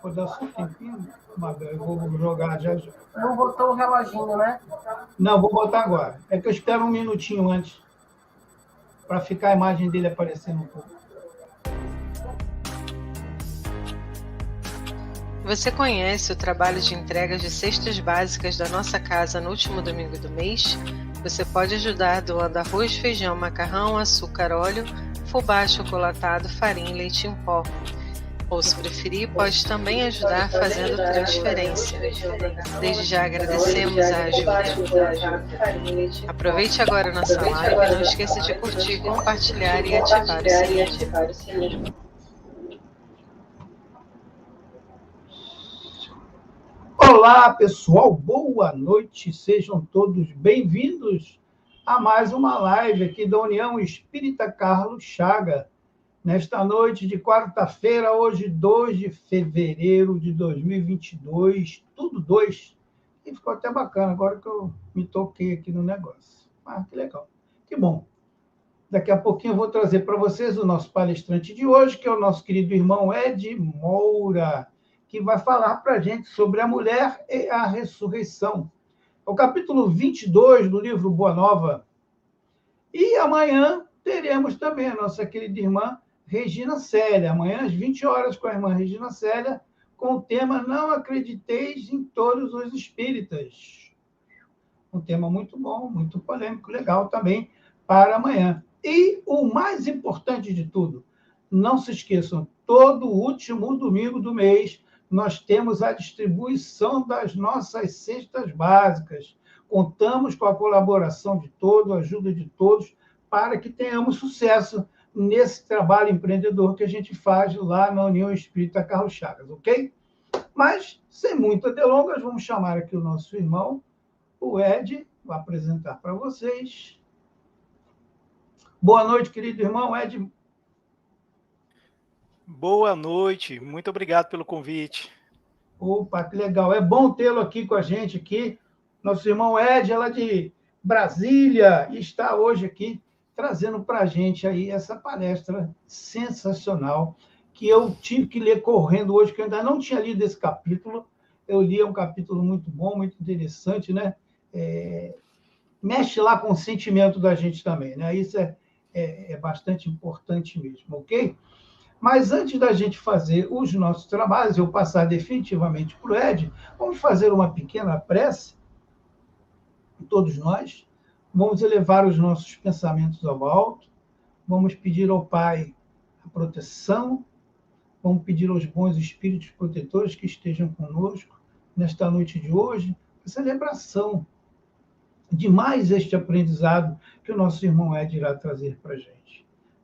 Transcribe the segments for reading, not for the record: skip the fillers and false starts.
Vou dar só um tempinho, Mabel, eu vou jogar já já. Não botou o reloginho, né? Não, vou botar agora. É que eu espero um minutinho antes, para ficar a imagem dele aparecendo um pouco. Você conhece o trabalho de entrega de cestas básicas da nossa casa no último domingo do mês? Você pode ajudar doando arroz, feijão, macarrão, açúcar, óleo, fubá, achocolatado, farinha e leite em pó. Ou, se preferir, pode também ajudar fazendo transferência. Desde já agradecemos a ajuda. Aproveite agora a nossa live e não esqueça de curtir, compartilhar e ativar o sininho. Olá, pessoal, boa noite, sejam todos bem-vindos a mais uma live aqui da União Espírita Carlos Chaga, nesta noite de quarta-feira, hoje 2 de fevereiro de 2022, tudo 2, e ficou até bacana, agora que eu me toquei aqui no negócio. Ah, que legal, que bom. Daqui a pouquinho eu vou trazer para vocês o nosso palestrante de hoje, que é o nosso querido irmão Ed Moura, que vai falar para a gente sobre a mulher e a ressurreição. É o capítulo 22 do livro Boa Nova. E amanhã teremos também a nossa querida irmã Regina Célia, amanhã às 20 horas com a irmã Regina Célia, com o tema Não Acrediteis em Todos os Espíritas. Um tema muito bom, muito polêmico, legal também para amanhã. E o mais importante de tudo, não se esqueçam, todo último domingo do mês, nós temos a distribuição das nossas cestas básicas. Contamos com a colaboração de todos, a ajuda de todos, para que tenhamos sucesso nesse trabalho empreendedor que a gente faz lá na União Espírita Carlos Chagas, ok? Mas, sem muitas delongas, vamos chamar aqui o nosso irmão, o Ed, vou apresentar para vocês. Boa noite, querido irmão Ed. Boa noite, muito obrigado pelo convite. Opa, que legal. É bom tê-lo aqui com a gente aqui. Nosso irmão Ed, ela de Brasília, está hoje aqui trazendo para a gente aí essa palestra sensacional que eu tive que ler correndo hoje, que eu ainda não tinha lido esse capítulo. Eu li, é um capítulo muito bom, muito interessante, né? Mexe lá com o sentimento da gente também, né? Isso é bastante importante mesmo, ok? Mas antes da gente fazer os nossos trabalhos, eu passar definitivamente para o Ed, vamos fazer uma pequena prece, todos nós, vamos elevar os nossos pensamentos ao alto, vamos pedir ao Pai a proteção, vamos pedir aos bons espíritos protetores que estejam conosco nesta noite de hoje, a celebração de mais este aprendizado que o nosso irmão Ed irá trazer para a gente.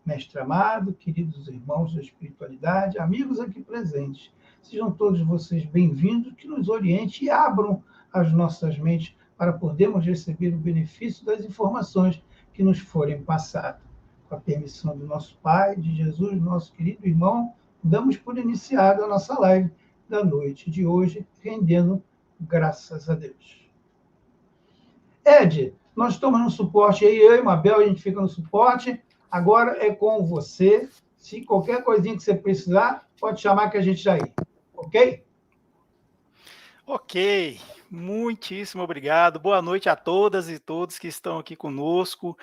Mestre amado, queridos irmãos da espiritualidade, amigos aqui presentes, sejam todos vocês bem-vindos, que nos oriente e abram as nossas mentes para podermos receber o benefício das informações que nos forem passadas. Com a permissão do nosso Pai, de Jesus, nosso querido irmão, damos por iniciada a nossa live da noite de hoje, rendendo graças a Deus. Ed, nós estamos no suporte aí, eu e Mabel, a gente fica no suporte. Agora é com você. Se qualquer coisinha que você precisar, pode chamar que a gente já ir. Ok? Ok, muitíssimo obrigado. Boa noite a todas e todos que estão aqui conosco.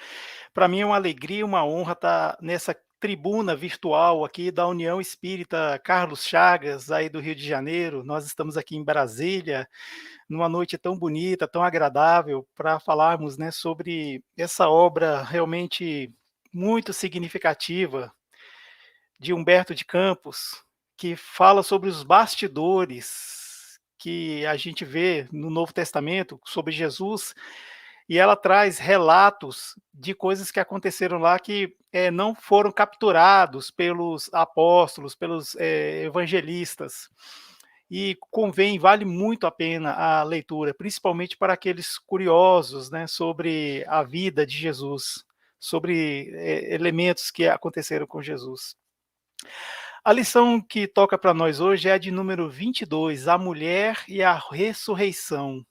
Para mim é uma alegria, uma honra estar nessa tribuna virtual aqui da União Espírita Carlos Chagas, aí do Rio de Janeiro. Nós estamos aqui em Brasília, numa noite tão bonita, tão agradável, para falarmos, né, sobre essa obra realmente muito significativa de Humberto de Campos, que fala sobre os bastidores que a gente vê no Novo Testamento sobre Jesus, e ela traz relatos de coisas que aconteceram lá que não foram capturados pelos apóstolos, pelos evangelistas. E convém, vale muito a pena a leitura, principalmente para aqueles curiosos, né, sobre a vida de Jesus, sobre elementos que aconteceram com Jesus. A lição que toca para nós hoje é a de número 22, a mulher e a ressurreição.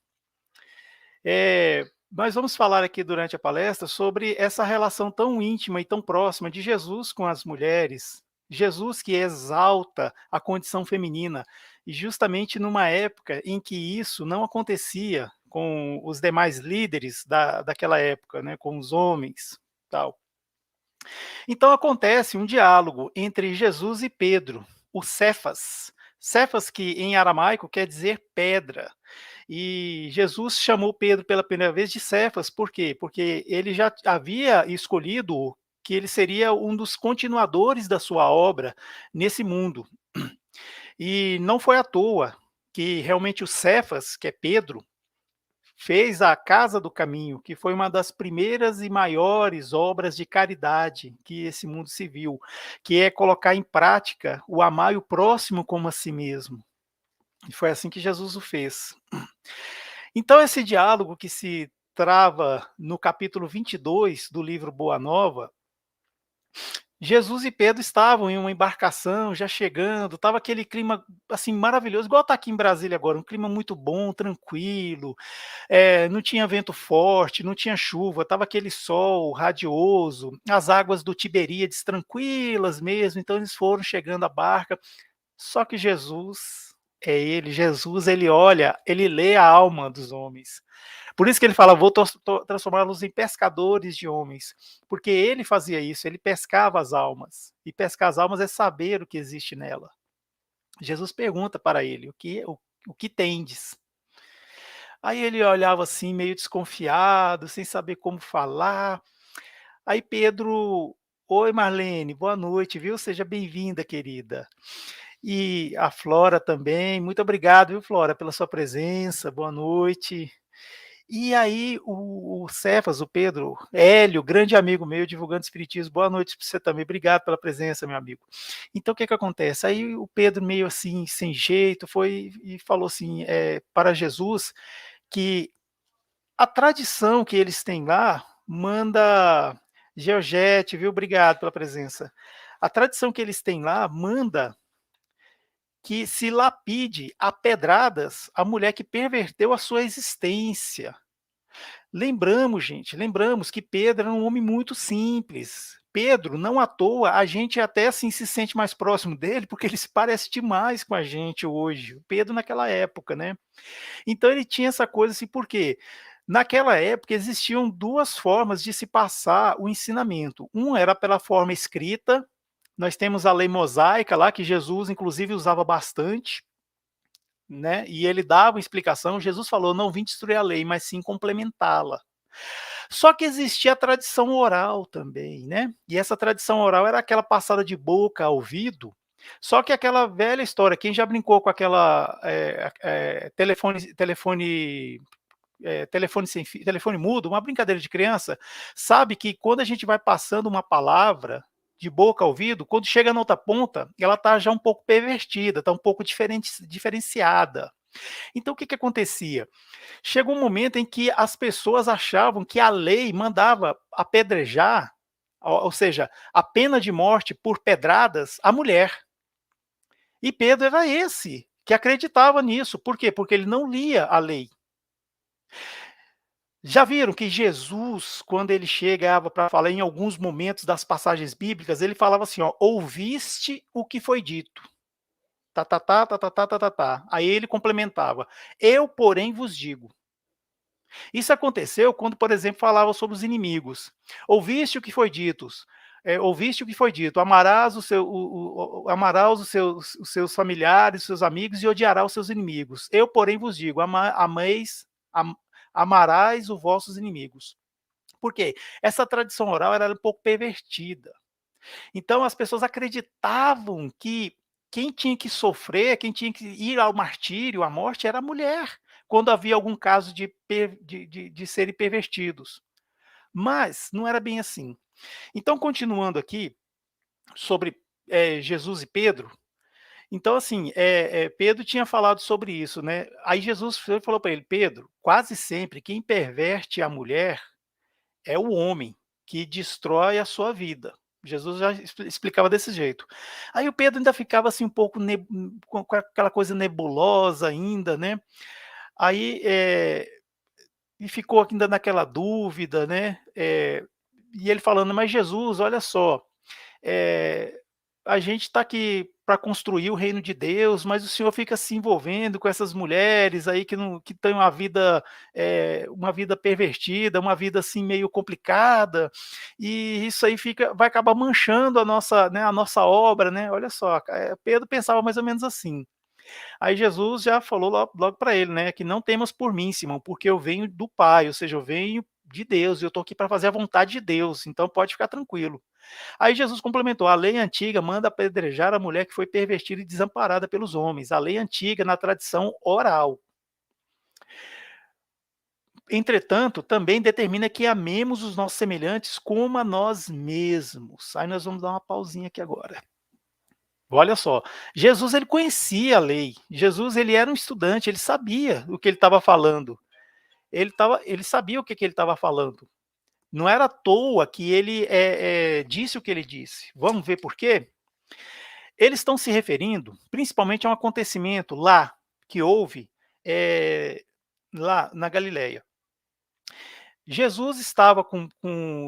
Nós vamos falar aqui durante a palestra sobre essa relação tão íntima e tão próxima de Jesus com as mulheres, Jesus que exalta a condição feminina, e justamente numa época em que isso não acontecia com os demais líderes daquela época, né, com os homens, tal. Então acontece um diálogo entre Jesus e Pedro, o Cefas. Cefas, que em aramaico quer dizer pedra. E Jesus chamou Pedro pela primeira vez de Cefas, por quê? Porque ele já havia escolhido que ele seria um dos continuadores da sua obra nesse mundo. E não foi à toa que realmente o Cefas, que é Pedro, fez a Casa do Caminho, que foi uma das primeiras e maiores obras de caridade que esse mundo se viu, que é colocar em prática o amar o próximo como a si mesmo. E foi assim que Jesus o fez. Então esse diálogo que se trava no capítulo 22 do livro Boa Nova, Jesus e Pedro estavam em uma embarcação, já chegando, estava aquele clima, assim, maravilhoso, igual está aqui em Brasília agora, um clima muito bom, tranquilo, não tinha vento forte, não tinha chuva, estava aquele sol radioso, as águas do Tiberíades tranquilas mesmo, então eles foram chegando à barca, só que Jesus, ele olha, ele lê a alma dos homens. Por isso que ele fala, vou transformá-los em pescadores de homens, porque ele fazia isso, ele pescava as almas, e pescar as almas é saber o que existe nela. Jesus pergunta para ele, o que tendes? Aí ele olhava assim, meio desconfiado, sem saber como falar. Aí Pedro, oi Marlene, boa noite, viu? Seja bem-vinda, querida. E a Flora também, muito obrigado, viu, Flora, pela sua presença, boa noite. E aí o Cefas, o Pedro, Hélio, grande amigo meu, divulgando espiritismo, boa noite para você também, obrigado pela presença, meu amigo. Então o que acontece? Aí o Pedro meio assim, sem jeito, foi e falou assim, para Jesus, que a tradição que eles têm lá manda, Georgette, viu, obrigado pela presença. A tradição que eles têm lá manda que se lapide a pedradas a mulher que perverteu a sua existência. Lembramos, gente, lembramos que Pedro era um homem muito simples. Pedro, não à toa, a gente até assim se sente mais próximo dele, porque ele se parece demais com a gente hoje. O Pedro naquela época, né? Então ele tinha essa coisa assim, por quê? Naquela época existiam duas formas de se passar o ensinamento. Um era pela forma escrita, nós temos a lei mosaica lá, que Jesus inclusive usava bastante, né? E ele dava uma explicação, Jesus falou, não vim destruir a lei, mas sim complementá-la. Só que existia a tradição oral também, né? E essa tradição oral era aquela passada de boca a ouvido, só que aquela velha história, quem já brincou com aquela telefone mudo, uma brincadeira de criança, sabe que quando a gente vai passando uma palavra de boca a ouvido, quando chega na outra ponta, ela está já um pouco pervertida, está um pouco diferenciada. Então o que acontecia? Chegou um momento em que as pessoas achavam que a lei mandava apedrejar, ou seja, a pena de morte por pedradas a mulher. E Pedro era esse que acreditava nisso. Por quê? Porque ele não lia a lei. Já viram que Jesus, quando ele chegava para falar em alguns momentos das passagens bíblicas, ele falava assim, ó, ouviste o que foi dito. Tá, tá, tá, tá, tá, tá, tá, tá, tá. Aí ele complementava, eu, porém, vos digo. Isso aconteceu quando, por exemplo, falava sobre os inimigos. Ouviste o que foi dito, ouviste o que foi dito, amarás, amarás os seus familiares, os seus amigos e odiarás os seus inimigos. Eu, porém, vos digo, amarás os vossos inimigos. Por quê? Essa tradição oral era um pouco pervertida. Então as pessoas acreditavam que quem tinha que sofrer, quem tinha que ir ao martírio, à morte, era a mulher, quando havia algum caso de serem pervertidos. Mas não era bem assim. Então, continuando aqui, sobre Jesus e Pedro, então assim, Pedro tinha falado sobre isso, né? Aí Jesus falou para ele, Pedro, quase sempre quem perverte a mulher é o homem que destrói a sua vida. Jesus já explicava desse jeito. Aí o Pedro ainda ficava assim um pouco com aquela coisa nebulosa ainda, né? Aí e ficou ainda naquela dúvida, né? E ele falando, mas Jesus, olha só, é, a gente está aqui para construir o reino de Deus, mas o senhor fica se envolvendo com essas mulheres aí que não que têm uma vida pervertida, uma vida, assim, meio complicada, e isso aí vai acabar manchando a nossa obra, né. Olha só, Pedro pensava mais ou menos assim. Aí Jesus já falou logo para ele, né, que não temas por mim, Simão, porque eu venho do Pai, ou seja, eu venho de Deus, e eu estou aqui para fazer a vontade de Deus, então pode ficar tranquilo. Aí Jesus complementou: a lei antiga manda apedrejar a mulher que foi pervertida e desamparada pelos homens, a lei antiga na tradição oral. Entretanto, também determina que amemos os nossos semelhantes como a nós mesmos. Aí nós vamos dar uma pausinha aqui agora. Olha só, Jesus ele conhecia a lei, Jesus ele era um estudante, ele sabia o que ele estava falando, ele sabia o que ele estava falando. Não era à toa que ele disse o que ele disse. Vamos ver por quê? Eles estão se referindo principalmente a um acontecimento lá que houve lá na Galileia. Jesus estava com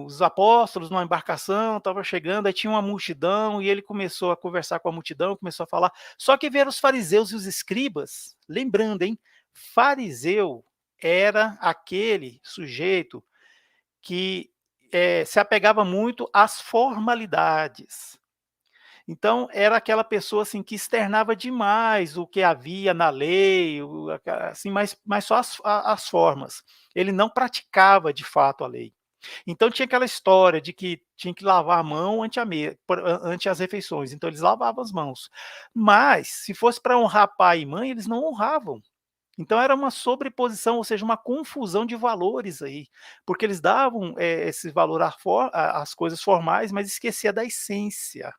os apóstolos numa embarcação, estava chegando, aí tinha uma multidão e ele começou a conversar com a multidão, começou a falar. Só que vieram os fariseus e os escribas, lembrando, hein? Fariseu era aquele sujeito que se apegava muito às formalidades. Então, era aquela pessoa assim que externava demais o que havia na lei, assim, mas só as formas. Ele não praticava de fato a lei. Então tinha aquela história de que tinha que lavar a mão ante as refeições. Então eles lavavam as mãos. Mas, se fosse para honrar pai e mãe, eles não honravam. Então era uma sobreposição, ou seja, uma confusão de valores aí, porque eles davam esse valor às coisas formais, mas esquecia da essência.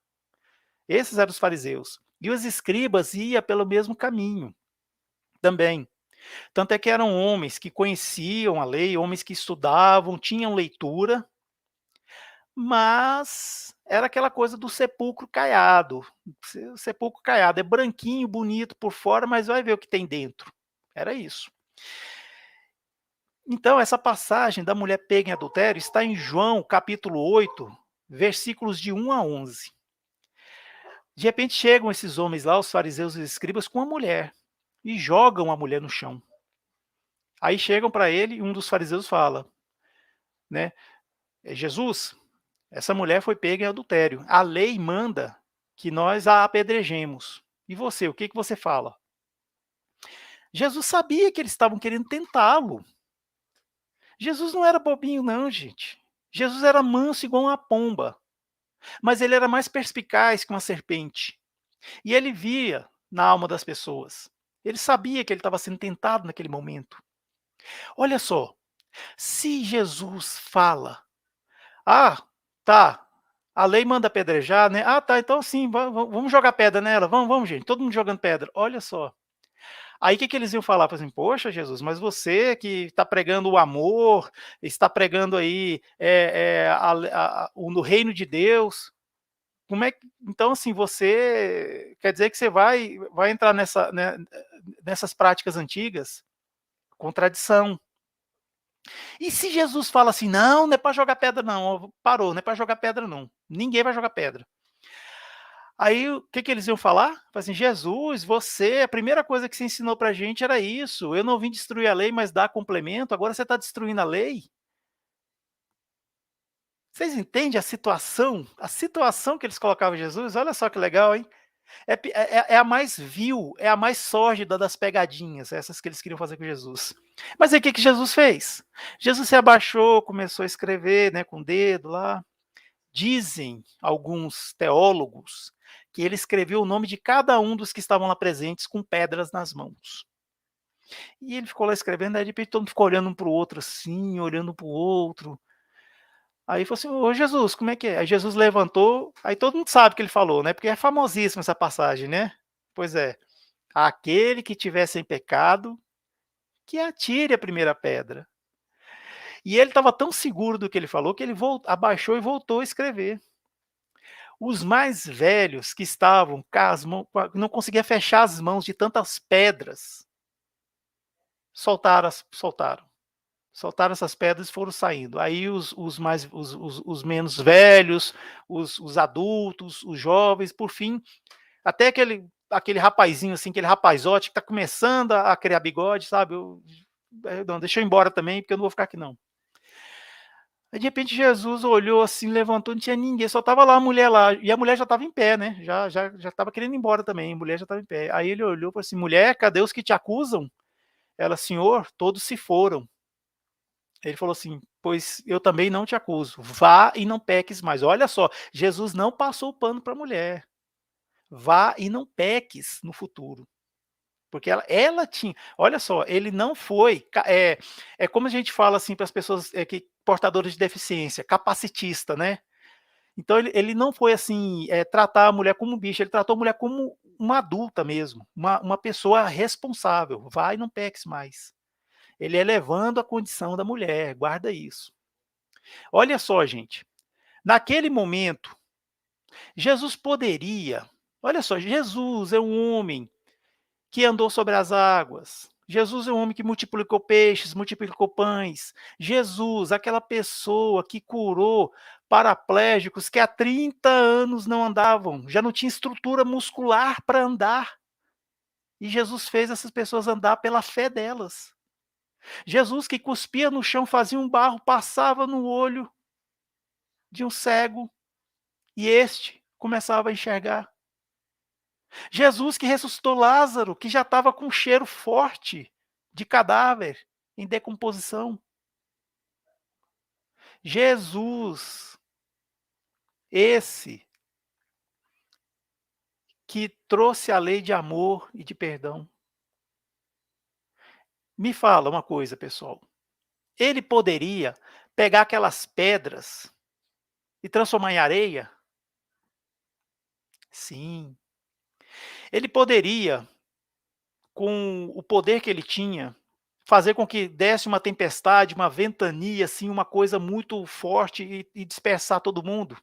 Esses eram os fariseus. E os escribas iam pelo mesmo caminho também. Tanto é que eram homens que conheciam a lei, homens que estudavam, tinham leitura, mas era aquela coisa do sepulcro caiado. O sepulcro caiado é branquinho, bonito por fora, mas vai ver o que tem dentro. Era isso. Então, essa passagem da mulher pega em adultério está em João, capítulo 8, versículos de 1 a 11. De repente chegam esses homens lá, os fariseus e os escribas, com a mulher e jogam a mulher no chão. Aí chegam para ele e um dos fariseus fala, né, Jesus, essa mulher foi pega em adultério. A lei manda que nós a apedrejemos. E você, o que você fala? Jesus sabia que eles estavam querendo tentá-lo. Jesus não era bobinho não, gente. Jesus era manso igual uma pomba. Mas ele era mais perspicaz que uma serpente. E ele via na alma das pessoas. Ele sabia que ele estava sendo tentado naquele momento. Olha só, se Jesus fala, tá, a lei manda apedrejar, né? Tá, então sim, vamos jogar pedra nela, vamos, gente, todo mundo jogando pedra. Olha só. Aí o que eles iam falar? Assim, poxa, Jesus, mas você que está pregando o amor, está pregando aí no reino de Deus, como é que, então, assim, você quer dizer que você vai entrar nessas práticas antigas? Contradição. E se Jesus fala assim, não é para jogar pedra não, parou, não é para jogar pedra não, ninguém vai jogar pedra. Aí o que eles iam falar? Assim, Jesus, a primeira coisa que você ensinou para a gente era isso, eu não vim destruir a lei, mas dar complemento, agora você está destruindo a lei? Vocês entendem a situação? A situação que eles colocavam Jesus? Olha só que legal, hein? É a mais vil, é a mais sórdida das pegadinhas, essas que eles queriam fazer com Jesus. Mas aí o que Jesus fez? Jesus se abaixou, começou a escrever, né, com o dedo lá. Dizem alguns teólogos que ele escreveu o nome de cada um dos que estavam lá presentes com pedras nas mãos. E ele ficou lá escrevendo, aí de repente todo mundo ficou olhando um para o outro assim, olhando para o outro. Aí falou assim, ô Jesus, como é que é? Aí Jesus levantou, aí todo mundo sabe o que ele falou, né? Porque é famosíssima essa passagem, né? Pois é. Aquele que tiver sem pecado, que atire a primeira pedra. E ele estava tão seguro do que ele falou, que ele abaixou e voltou a escrever. Os mais velhos que estavam com as mãos, não conseguiam fechar as mãos de tantas pedras, soltaram. Soltaram essas pedras e foram saindo. Aí os menos velhos, os adultos, os jovens, por fim, até aquele rapazinho, assim, aquele rapazote que está começando a criar bigode, sabe? Não, deixa eu ir embora também, porque eu não vou ficar aqui, não. Aí, de repente, Jesus olhou assim, levantou, não tinha ninguém, só estava lá a mulher lá, e a mulher já estava em pé, né? Já estava querendo ir embora também, a mulher já estava em pé. Aí ele olhou e falou assim: mulher, cadê os que te acusam? Ela: Senhor, todos se foram. Ele falou assim: pois eu também não te acuso, vá e não peques mais. Olha só, Jesus não passou o pano para a mulher. Vá e não peques no futuro. Porque ela tinha, olha só, ele não foi, é como a gente fala assim para as pessoas que portadoras de deficiência, capacitista, né? Então ele não foi assim, tratar a mulher como um bicho, ele tratou a mulher como uma adulta mesmo, uma pessoa responsável. Vai e não peques mais. Ele é elevando a condição da mulher, guarda isso. Olha só, gente, naquele momento, Jesus poderia, olha só, Jesus é um homem que andou sobre as águas. Jesus é um homem que multiplicou peixes, multiplicou pães. Jesus, aquela pessoa que curou paraplégicos que há 30 anos não andavam, já não tinha estrutura muscular para andar. E Jesus fez essas pessoas andar pela fé delas. Jesus que cuspia no chão, fazia um barro, passava no olho de um cego e este começava a enxergar. Jesus que ressuscitou Lázaro, que já estava com um cheiro forte de cadáver em decomposição. Jesus, esse que trouxe a lei de amor e de perdão. Me fala uma coisa, pessoal. Ele poderia pegar aquelas pedras e transformar em areia? Sim. Ele poderia, com o poder que ele tinha, fazer com que desse uma tempestade, uma ventania, assim, uma coisa muito forte e dispersar todo mundo.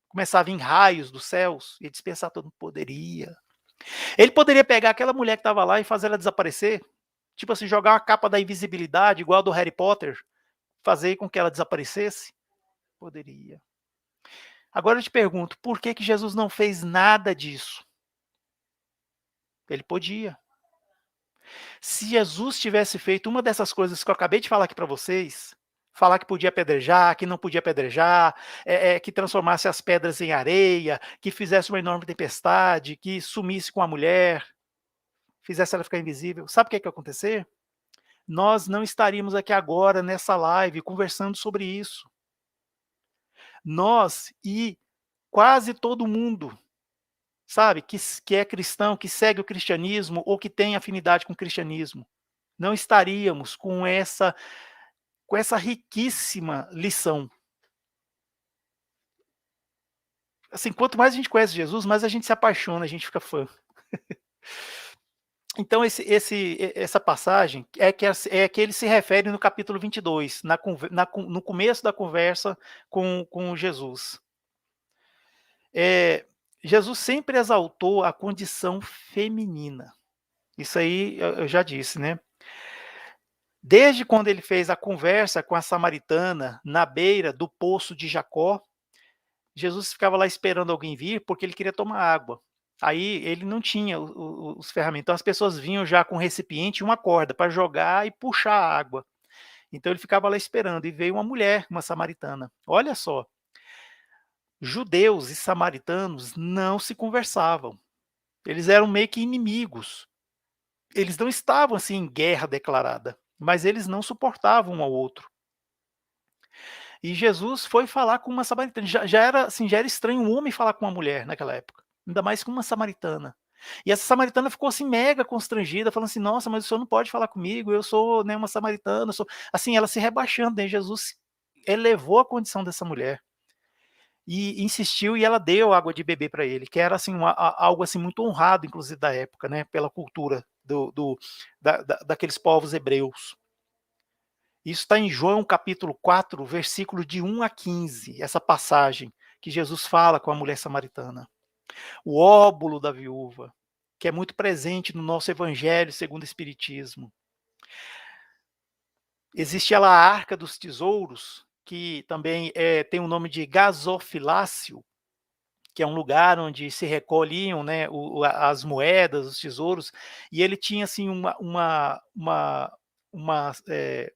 Começar a vir raios dos céus e dispersar todo mundo. Poderia. Ele poderia pegar aquela mulher que estava lá e fazer ela desaparecer. Tipo assim, jogar uma capa da invisibilidade, igual a do Harry Potter, fazer com que ela desaparecesse? Poderia. Agora eu te pergunto, por que Jesus não fez nada disso? Ele podia. Se Jesus tivesse feito uma dessas coisas que eu acabei de falar aqui para vocês, falar que podia apedrejar, que não podia apedrejar, que transformasse as pedras em areia, que fizesse uma enorme tempestade, que sumisse com a mulher, fizesse ela ficar invisível, sabe o que ia acontecer? Nós não estaríamos aqui agora nessa live conversando sobre isso. Nós e quase todo mundo, sabe, que é cristão, que segue o cristianismo ou que tem afinidade com o cristianismo, não estaríamos com essa riquíssima lição. Assim, quanto mais a gente conhece Jesus, mais a gente se apaixona, a gente fica fã. Então, essa passagem é que ele se refere no capítulo 22, no começo da conversa com Jesus. Jesus sempre exaltou a condição feminina. Isso aí eu já disse, né? Desde quando ele fez a conversa com a samaritana na beira do poço de Jacó, Jesus ficava lá esperando alguém vir porque ele queria tomar água. Aí ele não tinha os ferramentas, então as pessoas vinham já com um recipiente e uma corda para jogar e puxar a água. Então ele ficava lá esperando e veio uma mulher, uma samaritana. Olha só, judeus e samaritanos não se conversavam. Eles eram meio que inimigos. Eles não estavam assim em guerra declarada, mas eles não suportavam um ao outro. E Jesus foi falar com uma samaritana. Já era estranho um homem falar com uma mulher naquela época, ainda mais com uma samaritana. E essa samaritana ficou assim mega constrangida, falando assim: nossa, mas o senhor não pode falar comigo, eu sou, né, uma samaritana. Assim, ela se rebaixando, né? Jesus elevou a condição dessa mulher e insistiu, e ela deu água de beber para ele, que era assim algo assim muito honrado, inclusive da época, né, pela cultura daqueles povos hebreus. Isso está em João capítulo 4, versículo de 1 a 15, essa passagem que Jesus fala com a mulher samaritana. O óbolo da viúva, que é muito presente no nosso evangelho segundo o Espiritismo. existia lá a Arca dos Tesouros, que também tem o nome de gasofilácio, que é um lugar onde se recolhiam, né, as moedas, os tesouros, e ele tinha assim um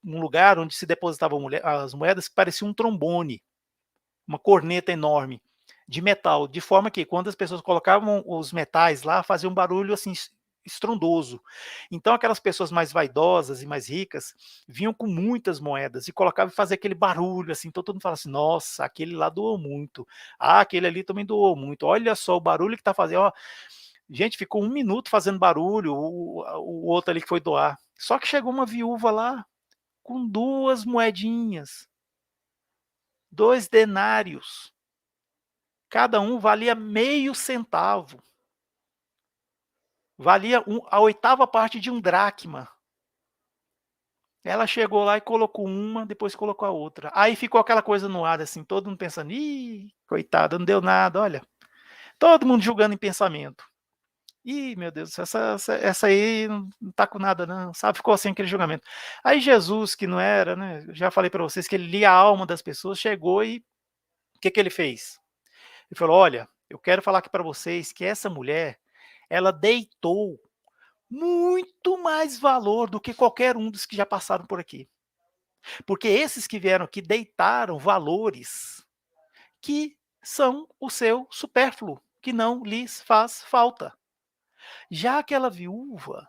lugar onde se depositavam as moedas que parecia um trombone, uma corneta enorme de metal, de forma que quando as pessoas colocavam os metais lá, fazia um barulho assim estrondoso. Então aquelas pessoas mais vaidosas e mais ricas vinham com muitas moedas e colocavam e fazia aquele barulho assim, então todo mundo fala assim: nossa, aquele lá doou muito, aquele ali também doou muito, olha só o barulho que está fazendo, ó. Gente, ficou 1 minuto fazendo barulho, o outro ali que foi doar. Só que chegou uma viúva lá com 2 moedinhas, 2 denários. Cada um valia meio centavo. Valia a 8ª parte de um dracma. Ela chegou lá e colocou uma, depois colocou a outra. Aí ficou aquela coisa no ar, assim, todo mundo pensando: ih, coitada, não deu nada, olha. Todo mundo julgando em pensamento. Ih, meu Deus, essa aí não tá com nada não, sabe, ficou assim aquele julgamento. Aí Jesus, que não era, né, já falei para vocês que ele lia a alma das pessoas, chegou e o que ele fez? Ele falou: olha, eu quero falar aqui para vocês que essa mulher, ela deitou muito mais valor do que qualquer um dos que já passaram por aqui. Porque esses que vieram aqui deitaram valores que são o seu supérfluo, que não lhes faz falta. Já aquela viúva,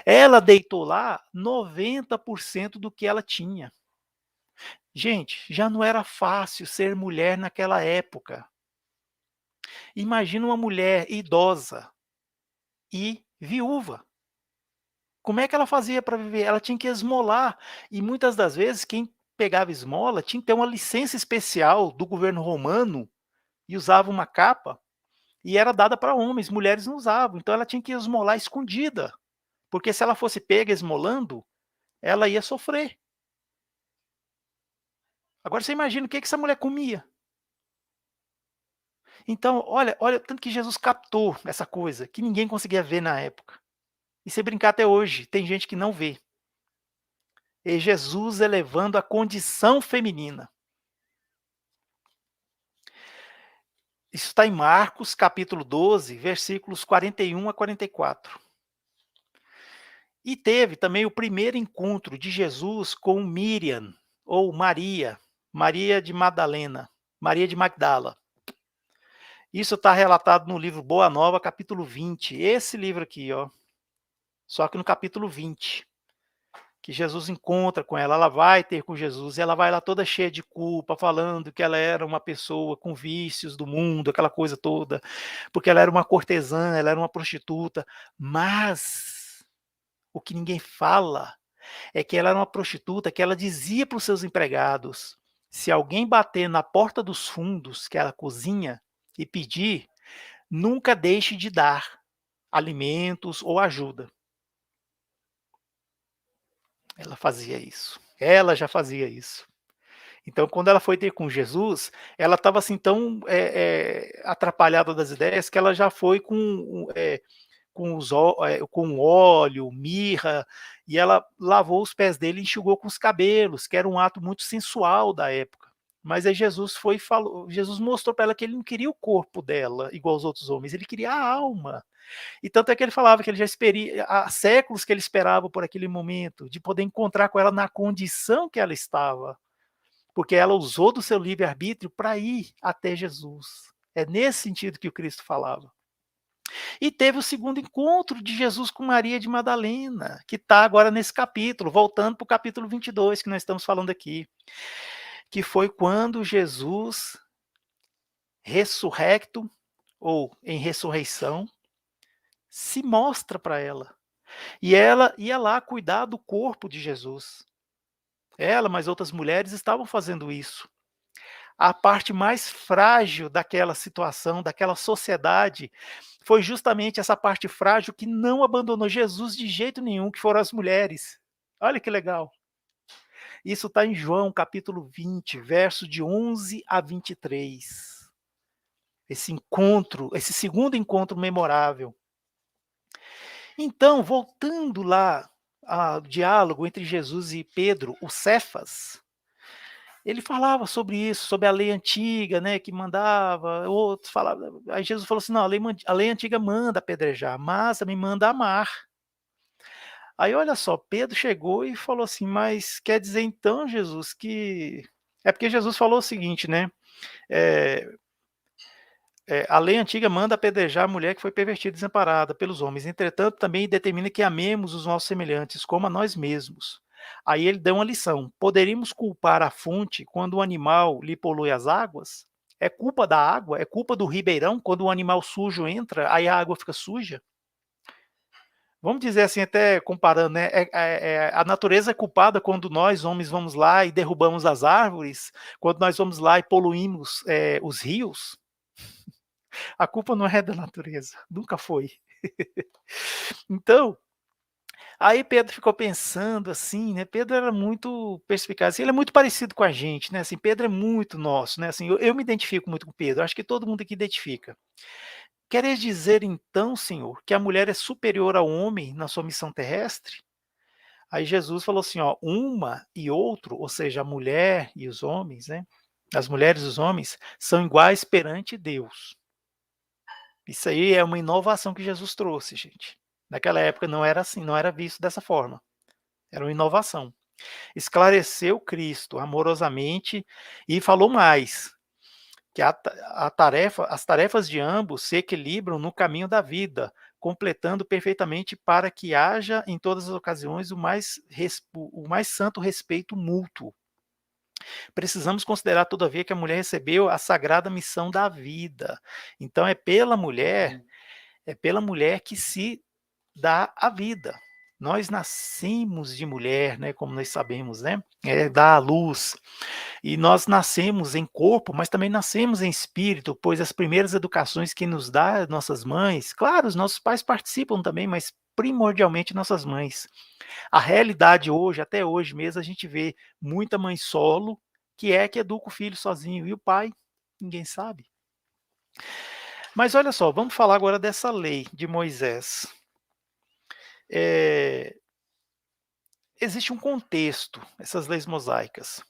ela deitou lá 90% do que ela tinha. Gente, já não era fácil ser mulher naquela época. Imagina uma mulher idosa e viúva. Como é que ela fazia para viver? Ela tinha que esmolar, e muitas das vezes quem pegava esmola tinha que ter uma licença especial do governo romano e usava uma capa, e era dada para homens, mulheres não usavam, então ela tinha que esmolar escondida, porque se ela fosse pega esmolando, ela ia sofrer. Agora você imagina o que essa mulher comia. Então, olha tanto que Jesus captou essa coisa, que ninguém conseguia ver na época. E se brincar até hoje, tem gente que não vê. E Jesus elevando a condição feminina. Isso está em Marcos, capítulo 12, versículos 41 a 44. E teve também o primeiro encontro de Jesus com Miriam, ou Maria, Maria de Madalena, Maria de Magdala. Isso está relatado no livro Boa Nova, capítulo 20. Esse livro aqui, ó. Só que no capítulo 20. Que Jesus encontra com ela vai ter com Jesus, e ela vai lá toda cheia de culpa, falando que ela era uma pessoa com vícios do mundo, aquela coisa toda, porque ela era uma cortesã, ela era uma prostituta, mas o que ninguém fala é que ela era uma prostituta, que ela dizia para os seus empregados: se alguém bater na porta dos fundos, que era a cozinha, e pedir, nunca deixe de dar alimentos ou ajuda. Ela fazia isso. Ela já fazia isso. Então, quando ela foi ter com Jesus, ela estava assim tão atrapalhada das ideias que ela já foi com óleo, mirra, e ela lavou os pés dele e enxugou com os cabelos, que era um ato muito sensual da época. Mas aí Jesus foi e falou, Jesus mostrou para ela que ele não queria o corpo dela, igual os outros homens, ele queria a alma. E tanto é que ele falava que ele já esperia, há séculos que ele esperava por aquele momento, de poder encontrar com ela na condição que ela estava, porque ela usou do seu livre-arbítrio para ir até Jesus. É nesse sentido que o Cristo falava. E teve o segundo encontro de Jesus com Maria de Madalena, que está agora nesse capítulo, voltando para o capítulo 22, que nós estamos falando aqui, que foi quando Jesus, ressurrecto, ou em ressurreição, se mostra para ela. E ela ia lá cuidar do corpo de Jesus. Ela, mas outras mulheres estavam fazendo isso. A parte mais frágil daquela situação, daquela sociedade, foi justamente essa parte frágil que não abandonou Jesus de jeito nenhum, que foram as mulheres. Olha que legal. Isso está em João, capítulo 20, verso de 11 a 23. Esse encontro, esse segundo encontro memorável. Então, voltando lá diálogo entre Jesus e Pedro, o Cefas, ele falava sobre isso, sobre a lei antiga, né, que mandava, outros falavam, aí Jesus falou assim, não, a lei antiga manda apedrejar, mas também manda amar. Aí olha só, Pedro chegou e falou assim, mas quer dizer então, Jesus, que... É porque Jesus falou o seguinte, né, é, a lei antiga manda apedrejar a mulher que foi pervertida e desamparada pelos homens. Entretanto, também determina que amemos os nossos semelhantes como a nós mesmos. Aí ele deu uma lição. Poderíamos culpar a fonte quando o animal lhe polui as águas? É culpa da água? É culpa do ribeirão quando o animal sujo entra, aí a água fica suja? Vamos dizer assim, até comparando, né? A natureza é culpada quando nós, homens, vamos lá e derrubamos as árvores, quando nós vamos lá e poluímos os rios. A culpa não é da natureza, nunca foi. Então, aí Pedro ficou pensando assim, né? Pedro era muito perspicaz, assim, ele é muito parecido com a gente, né? Assim, Pedro é muito nosso, né? Assim, eu me identifico muito com Pedro, acho que todo mundo aqui identifica. Queres dizer então, Senhor, que a mulher é superior ao homem na sua missão terrestre? Aí Jesus falou assim, ó, uma e outro, ou seja, a mulher e os homens, né? As mulheres e os homens são iguais perante Deus. Isso aí é uma inovação que Jesus trouxe, gente. Naquela época não era assim, não era visto dessa forma. Era uma inovação. Esclareceu Cristo amorosamente e falou mais, que as tarefas de ambos se equilibram no caminho da vida, completando perfeitamente para que haja em todas as ocasiões o mais santo respeito mútuo. Precisamos considerar, todavia, que a mulher recebeu a sagrada missão da vida. Então é pela mulher que se dá a vida. Nós nascemos de mulher, né, como nós sabemos, né, dá a luz. E nós nascemos em corpo, mas também nascemos em espírito, pois as primeiras educações que nos dá nossas mães, claro, os nossos pais participam também, mas primordialmente nossas mães. A realidade hoje, até hoje mesmo, a gente vê muita mãe solo que educa o filho sozinho, e o pai, ninguém sabe. Mas olha só, vamos falar agora dessa lei de Moisés. Existe um contexto, essas leis mosaicas.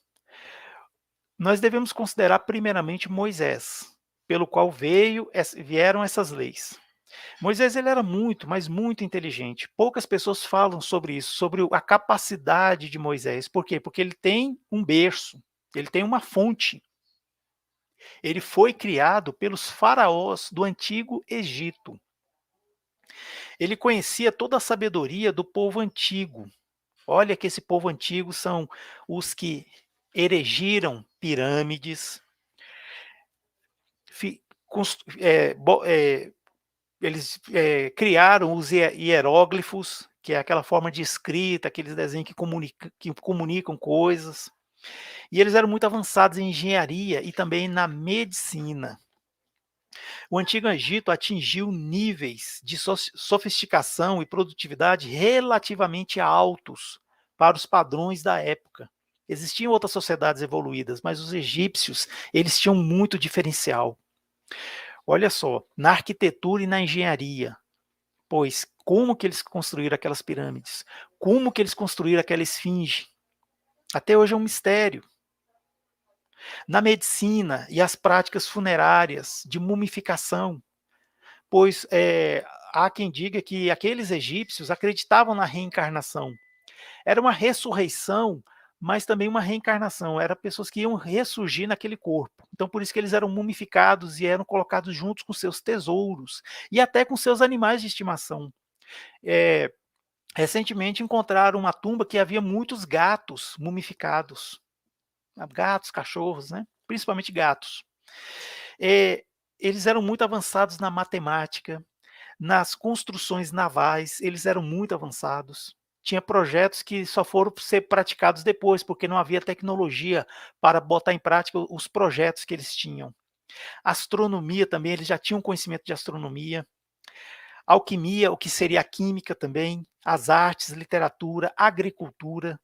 Nós devemos considerar primeiramente Moisés, pelo qual vieram essas leis. Moisés ele era muito, mas muito inteligente. Poucas pessoas falam sobre isso, sobre a capacidade de Moisés. Por quê? Porque ele tem um berço, ele tem uma fonte. Ele foi criado pelos faraós do antigo Egito. Ele conhecia toda a sabedoria do povo antigo. Olha que esse povo antigo são os que erigiram pirâmides, eles criaram os hieróglifos, que é aquela forma de escrita, aqueles desenhos que comunicam coisas. E eles eram muito avançados em engenharia e também na medicina. O Antigo Egito atingiu níveis de sofisticação e produtividade relativamente altos para os padrões da época. Existiam outras sociedades evoluídas, mas os egípcios, eles tinham muito diferencial. Olha só, na arquitetura e na engenharia, pois como que eles construíram aquelas pirâmides? Como que eles construíram aquela esfinge? Até hoje é um mistério. Na medicina e as práticas funerárias de mumificação, pois há quem diga que aqueles egípcios acreditavam na reencarnação. Era uma ressurreição, mas também uma reencarnação. Eram pessoas que iam ressurgir naquele corpo. Então, por isso que eles eram mumificados e eram colocados juntos com seus tesouros e até com seus animais de estimação. Recentemente encontraram uma tumba que havia muitos gatos mumificados. Gatos, cachorros, né? Principalmente gatos. Eles eram muito avançados na matemática, nas construções navais, eles eram muito avançados. Tinha projetos que só foram ser praticados depois, porque não havia tecnologia para botar em prática os projetos que eles tinham. Astronomia também, eles já tinham conhecimento de astronomia. Alquimia, o que seria a química também, as artes, literatura, agricultura.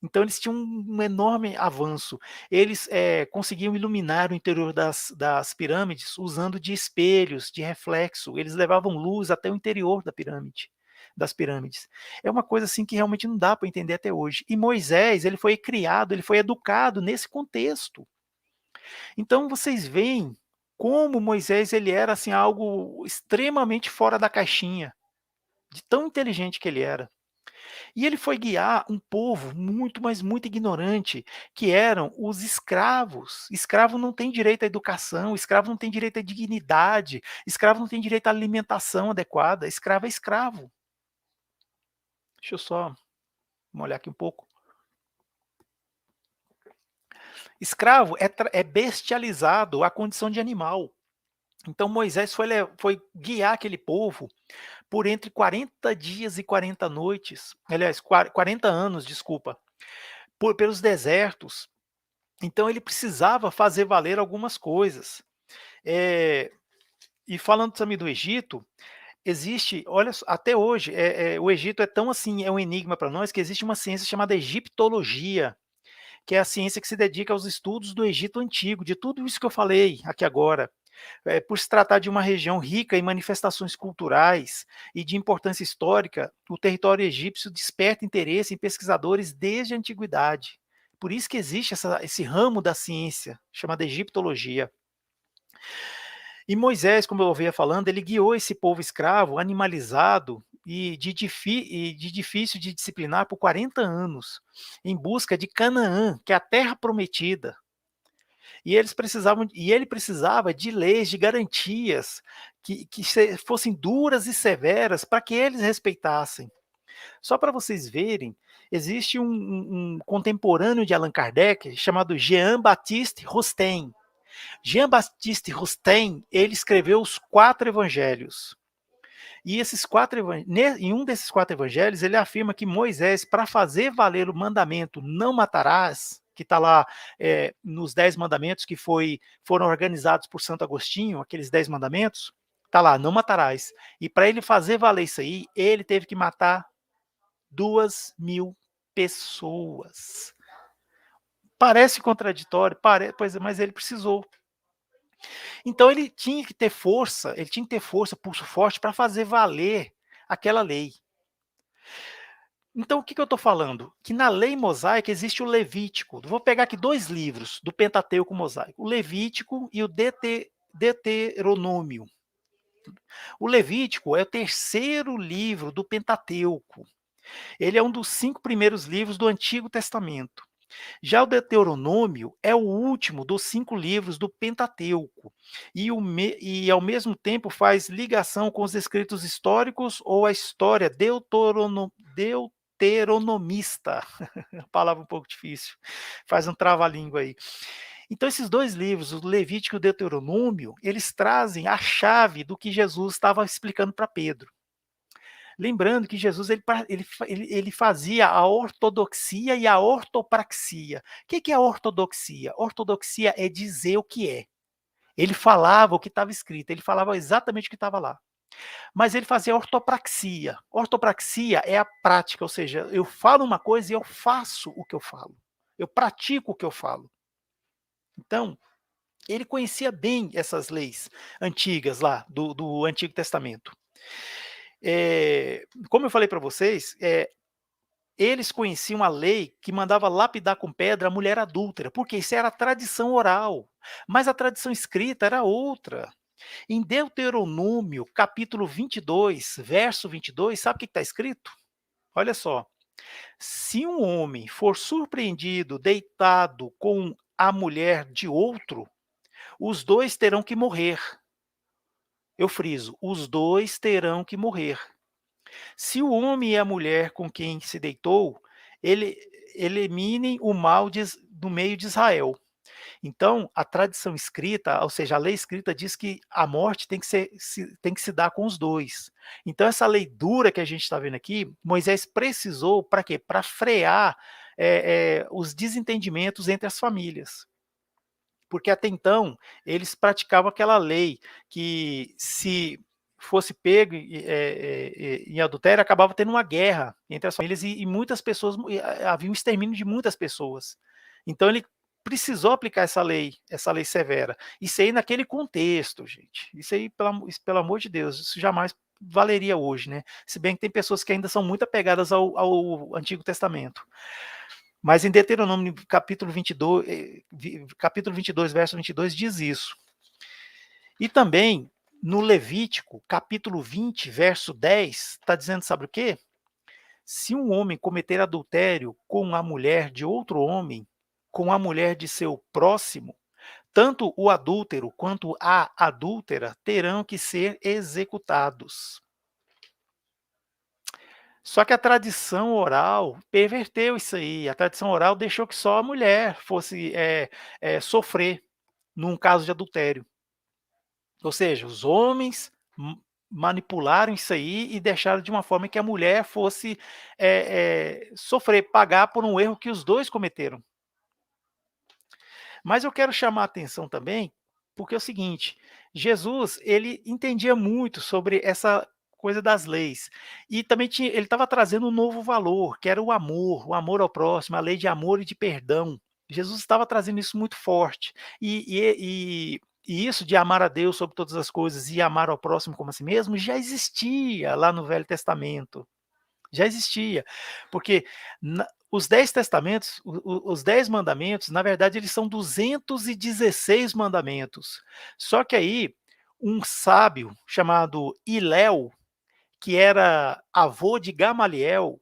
Então eles tinham um enorme avanço. Eles conseguiam iluminar o interior das pirâmides usando de espelhos, de reflexo. Eles levavam luz até o interior da pirâmide. das pirâmides. É uma coisa assim que realmente não dá para entender até hoje. E Moisés, ele foi criado, ele foi educado nesse contexto. Então vocês veem como Moisés ele era assim algo extremamente fora da caixinha, de tão inteligente que ele era. E ele foi guiar um povo muito, mas muito ignorante, que eram os escravos. Escravo não tem direito à educação, escravo não tem direito à dignidade, escravo não tem direito à alimentação adequada, escravo é escravo. Deixa eu só molhar aqui um pouco. Escravo é bestializado à condição de animal. Então Moisés foi guiar aquele povo por entre 40 dias e 40 noites, aliás, 40 anos, desculpa, pelos desertos. Então ele precisava fazer valer algumas coisas. E falando também do Egito, existe, olha, até hoje, o Egito é tão assim, é um enigma para nós, que existe uma ciência chamada egiptologia, que é a ciência que se dedica aos estudos do Egito Antigo, de tudo isso que eu falei aqui agora. Por se tratar de uma região rica em manifestações culturais e de importância histórica, o território egípcio desperta interesse em pesquisadores desde a antiguidade. Por isso que existe esse ramo da ciência, chamada egiptologia. E Moisés, como eu ouvia falando, ele guiou esse povo escravo, animalizado e de difícil de disciplinar por 40 anos, em busca de Canaã, que é a terra prometida. E ele precisava de leis, de garantias que fossem duras e severas para que eles respeitassem. Só para vocês verem, existe um contemporâneo de Allan Kardec chamado Jean-Baptiste Rostaing. Jean-Baptiste Rostaing, ele escreveu os 4 evangelhos. E em um desses 4 evangelhos, ele afirma que Moisés, para fazer valer o mandamento não matarás, que está lá nos 10 mandamentos que foram organizados por Santo Agostinho, aqueles 10 mandamentos, está lá, não matarás. E para ele fazer valer isso aí, ele teve que matar 2.000 pessoas. Parece contraditório, mas ele precisou. Então ele tinha que ter força, pulso forte para fazer valer aquela lei. Então o que eu estou falando? Que na lei mosaica existe o Levítico. Vou pegar aqui 2 livros do Pentateuco mosaico, o Levítico e o Deuteronômio. O Levítico é o 3º livro do Pentateuco. Ele é um dos 5 primeiros livros do Antigo Testamento. Já o Deuteronômio é o último dos 5 livros do Pentateuco e ao mesmo tempo faz ligação com os escritos históricos ou a história deuteronomista. Palavra um pouco difícil, faz um trava-língua aí. Então esses 2 livros, o Levítico e o Deuteronômio, eles trazem a chave do que Jesus estava explicando para Pedro. Lembrando que Jesus ele fazia a ortodoxia e a ortopraxia. O que é a ortodoxia? Ortodoxia é dizer o que é. Ele falava o que estava escrito, ele falava exatamente o que estava lá. Mas ele fazia a ortopraxia. Ortopraxia é a prática, ou seja, eu falo uma coisa e eu faço o que eu falo. Eu pratico o que eu falo. Então, ele conhecia bem essas leis antigas lá, do Antigo Testamento. Como eu falei para vocês, eles conheciam a lei que mandava lapidar com pedra a mulher adúltera, porque isso era a tradição oral, mas a tradição escrita era outra. Em Deuteronômio, capítulo 22, verso 22, sabe o que está escrito? Olha só. Se um homem for surpreendido deitado com a mulher de outro, os 2 terão que morrer. Eu friso, os 2 terão que morrer. Se o homem e a mulher com quem se deitou, eliminem o mal do meio de Israel. Então, a tradição escrita, ou seja, a lei escrita diz que a morte tem que se dar com os 2. Então, essa lei dura que a gente está vendo aqui, Moisés precisou para quê? Para frear os desentendimentos entre as famílias. Porque até então, eles praticavam aquela lei que se fosse pego em adultério, acabava tendo uma guerra entre as famílias e muitas pessoas, havia um extermínio de muitas pessoas. Então ele precisou aplicar essa lei severa. Isso aí naquele contexto, gente. Isso aí, pelo amor de Deus, isso jamais valeria hoje, né? Se bem que tem pessoas que ainda são muito apegadas ao Antigo Testamento. Mas em Deuteronômio capítulo 22, verso 22, diz isso. E também no Levítico, capítulo 20, verso 10, está dizendo, sabe o quê? Se um homem cometer adultério com a mulher de outro homem, com a mulher de seu próximo, tanto o adúltero quanto a adúltera terão que ser executados. Só que a tradição oral perverteu isso aí. A tradição oral deixou que só a mulher fosse sofrer num caso de adultério. Ou seja, os homens manipularam isso aí e deixaram de uma forma que a mulher fosse sofrer, pagar por um erro que os dois cometeram. Mas eu quero chamar a atenção também, porque é o seguinte, Jesus, ele entendia muito sobre essa coisa das leis, e também ele estava trazendo um novo valor, que era o amor ao próximo, a lei de amor e de perdão. Jesus estava trazendo isso muito forte, e isso de amar a Deus sobre todas as coisas e amar ao próximo como a si mesmo, já existia lá no Velho Testamento. Já existia, porque os 10 testamentos, os 10 mandamentos, na verdade, eles são 216 mandamentos. Só que aí, um sábio chamado Hilel, que era avô de Gamaliel,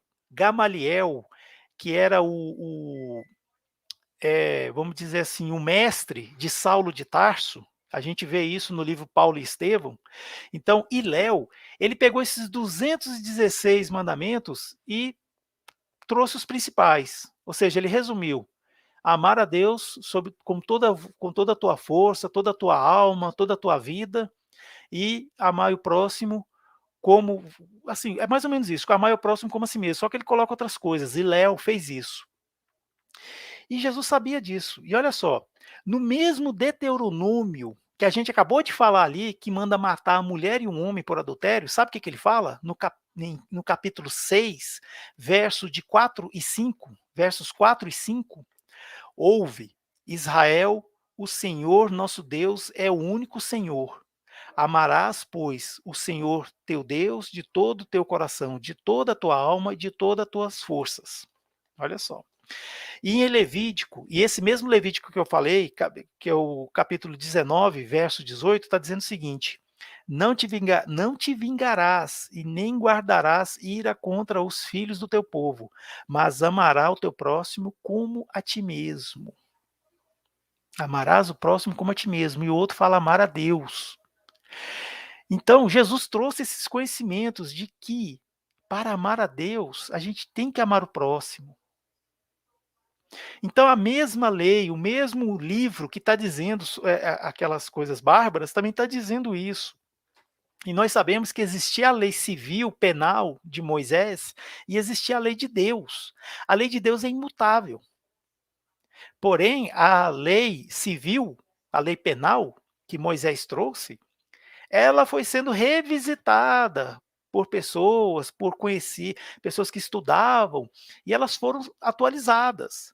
que era vamos dizer assim, o mestre de Saulo de Tarso, a gente vê isso no livro Paulo e Estevão. Então, Hilel, ele pegou esses 216 mandamentos e trouxe os principais, ou seja, ele resumiu: amar a Deus com toda a tua força, toda a tua alma, toda a tua vida, e amar o próximo como, assim, é mais ou menos isso, amar o próximo como a si mesmo, só que ele coloca outras coisas, e Léo fez isso. E Jesus sabia disso, e olha só, no mesmo Deuteronômio, que a gente acabou de falar ali, que manda matar a mulher e um homem por adultério, sabe o que ele fala? No capítulo 6, versos 4 e 5, ouve, Israel, o Senhor nosso Deus é o único Senhor. Amarás, pois, o Senhor teu Deus de todo o teu coração, de toda a tua alma e de todas as tuas forças. Olha só. E em Levítico, e esse mesmo Levítico que eu falei, que é o capítulo 19, verso 18, está dizendo o seguinte: não te vingarás e nem guardarás ira contra os filhos do teu povo, mas amarás o teu próximo como a ti mesmo. Amarás o próximo como a ti mesmo. E o outro fala amar a Deus. Então, Jesus trouxe esses conhecimentos de que, para amar a Deus, a gente tem que amar o próximo. Então, a mesma lei, o mesmo livro que está dizendo aquelas coisas bárbaras, também está dizendo isso. E nós sabemos que existia a lei civil, penal de Moisés, e existia a lei de Deus. A lei de Deus é imutável. Porém, a lei civil, a lei penal que Moisés trouxe, ela foi sendo revisitada por pessoas, pessoas que estudavam, e elas foram atualizadas.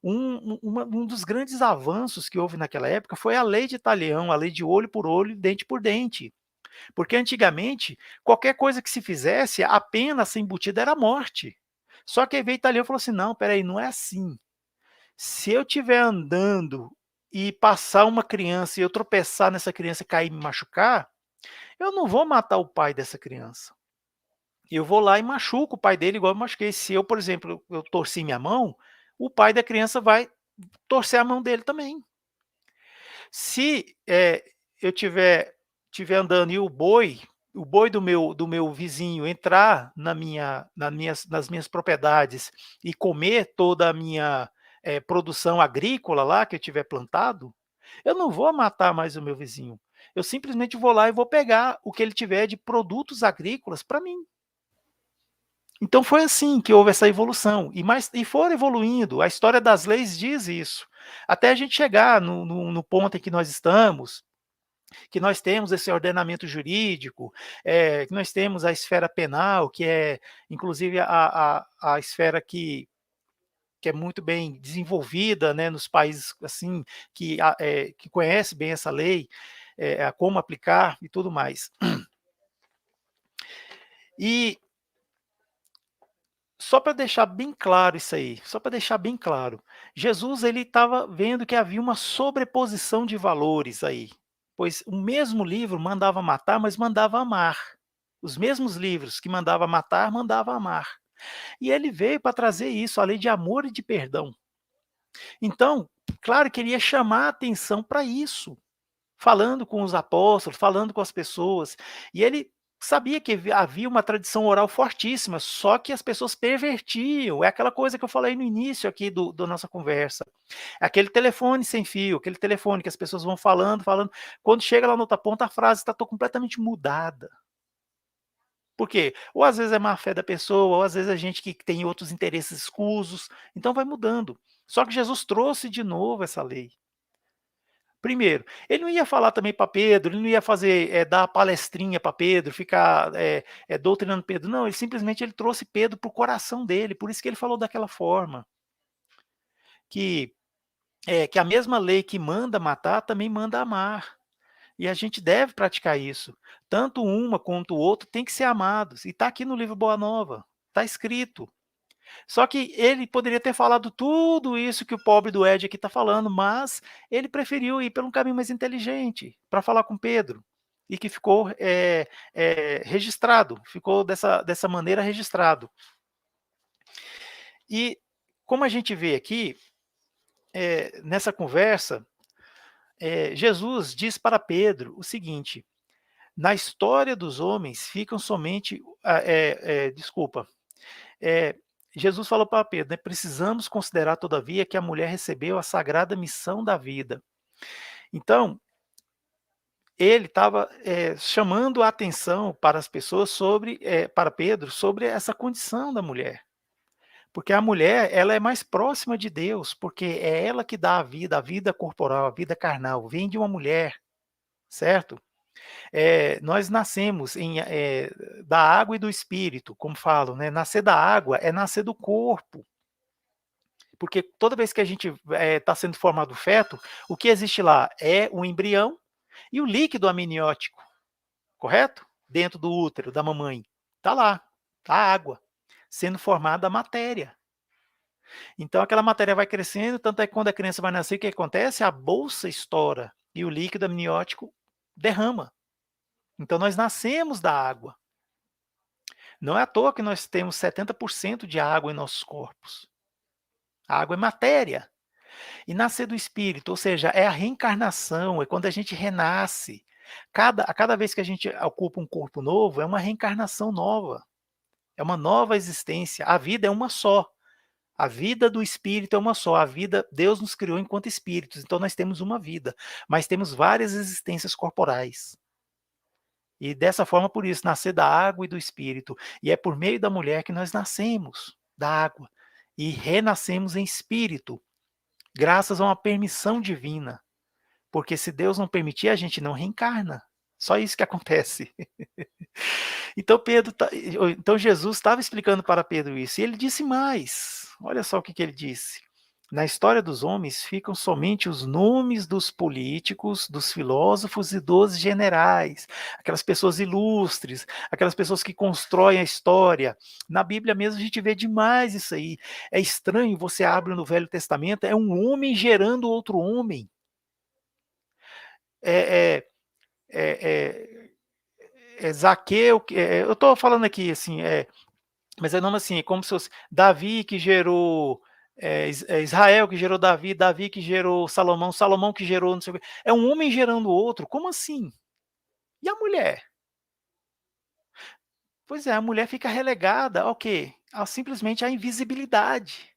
Um dos grandes avanços que houve naquela época foi a lei de talião, a lei de olho por olho, dente por dente. Porque antigamente, qualquer coisa que se fizesse, a pena a ser embutida era a morte. Só que aí veio Talião e falou assim: não, peraí, não é assim. Se eu estiver andando e passar uma criança e eu tropeçar nessa criança e cair e me machucar, eu não vou matar o pai dessa criança. Eu vou lá e machuco o pai dele igual eu machuquei. Se eu, por exemplo, eu torci minha mão, o pai da criança vai torcer a mão dele também. Se eu tiver andando e o boi do meu vizinho entrar nas minhas propriedades e comer toda a minha produção agrícola lá que eu tiver plantado, eu não vou matar mais o meu vizinho. Eu simplesmente vou lá e vou pegar o que ele tiver de produtos agrícolas para mim. Então foi assim que houve essa evolução, e foram evoluindo, a história das leis diz isso, até a gente chegar no ponto em que nós estamos, que nós temos esse ordenamento jurídico, que nós temos a esfera penal, que é inclusive a esfera que é muito bem desenvolvida, né, nos países assim, que conhece bem essa lei, como aplicar e tudo mais. E só para deixar bem claro isso aí, só para deixar bem claro, Jesus ele estava vendo que havia uma sobreposição de valores aí, pois o mesmo livro mandava matar, mas mandava amar. Os mesmos livros que mandava matar, mandava amar. E ele veio para trazer isso, a lei de amor e de perdão. Então, claro que ele ia chamar a atenção para isso, falando com os apóstolos, falando com as pessoas, e ele sabia que havia uma tradição oral fortíssima, só que as pessoas pervertiam, é aquela coisa que eu falei no início aqui da nossa conversa, aquele telefone sem fio, aquele telefone que as pessoas vão falando, falando, quando chega lá na outra ponta a frase está completamente mudada. Por quê? Ou às vezes é má fé da pessoa, ou às vezes é gente que tem outros interesses escusos, então vai mudando. Só que Jesus trouxe de novo essa lei. Primeiro, ele não ia falar também para Pedro, ele não ia fazer, dar palestrinha para Pedro, ficar doutrinando Pedro, não, ele trouxe Pedro para o coração dele, por isso que ele falou daquela forma, que, que a mesma lei que manda matar também manda amar, e a gente deve praticar isso, tanto uma quanto o outro tem que ser amados, e está aqui no livro Boa Nova, está escrito. Só que ele poderia ter falado tudo isso que o pobre do Ed aqui está falando, mas ele preferiu ir por um caminho mais inteligente para falar com Pedro e que ficou registrado, ficou dessa maneira registrado. E como a gente vê aqui, nessa conversa, Jesus diz para Pedro o seguinte: na história dos homens ficam somente, Jesus falou para Pedro, né, precisamos considerar, todavia, que a mulher recebeu a sagrada missão da vida. Então, ele estava chamando a atenção para as pessoas para Pedro, sobre essa condição da mulher. Porque a mulher, ela é mais próxima de Deus, porque é ela que dá a vida corporal, a vida carnal, vem de uma mulher, certo? Nós nascemos da água e do espírito, como falam, né? Nascer da água é nascer do corpo. Porque toda vez que a gente está sendo formado o feto, o que existe lá é o embrião e o líquido amniótico, correto? Dentro do útero da mamãe. Está lá, a água, sendo formada a matéria. Então aquela matéria vai crescendo, tanto é que quando a criança vai nascer, o que acontece? A bolsa estoura e o líquido amniótico derrama. Então nós nascemos da água. Não é à toa que nós temos 70% de água em nossos corpos. A água é matéria. E nascer do espírito, ou seja, é a reencarnação, é quando a gente renasce. A cada vez que a gente ocupa um corpo novo, é uma reencarnação nova. É uma nova existência. A vida é uma só. A vida do espírito é uma só. A vida, Deus nos criou enquanto espíritos, então nós temos uma vida, mas temos várias existências corporais. E dessa forma, por isso, nascer da água e do espírito. E é por meio da mulher que nós nascemos da água e renascemos em espírito, graças a uma permissão divina. Porque se Deus não permitir, a gente não reencarna. Só isso que acontece. Então Jesus estava explicando para Pedro isso. E ele disse mais. Olha só o que ele disse. Na história dos homens ficam somente os nomes dos políticos, dos filósofos e dos generais, aquelas pessoas ilustres, aquelas pessoas que constroem a história. Na Bíblia mesmo a gente vê demais isso aí. É estranho, você abre no Velho Testamento, é um homem gerando outro homem. Zaqueu, eu estou falando aqui assim, mas é nome assim, é como se fosse Davi que gerou Israel, que gerou Davi, Davi que gerou Salomão, Salomão que gerou não sei o quê. É um homem gerando outro, como assim? E a mulher? Pois é, a mulher fica relegada ao quê? Simplesmente à invisibilidade.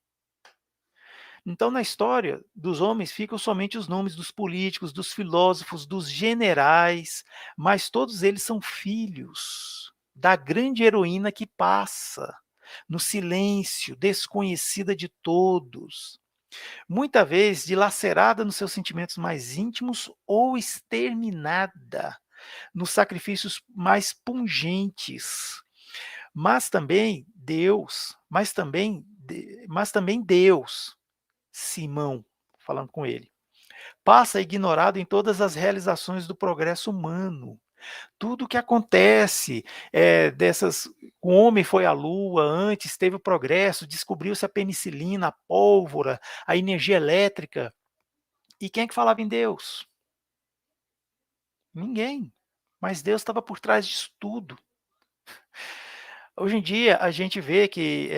Então, na história dos homens ficam somente os nomes dos políticos, dos filósofos, dos generais, mas todos eles são filhos da grande heroína que passa, no silêncio, desconhecida de todos, muita vez dilacerada nos seus sentimentos mais íntimos ou exterminada nos sacrifícios mais pungentes. Mas também Deus, Simão, falando com ele, passa ignorado em todas as realizações do progresso humano, Tudo que acontece, o homem foi à Lua antes, teve o progresso, descobriu-se a penicilina, a pólvora, a energia elétrica. E quem é que falava em Deus? Ninguém. Mas Deus estava por trás disso tudo. Hoje em dia, a gente vê que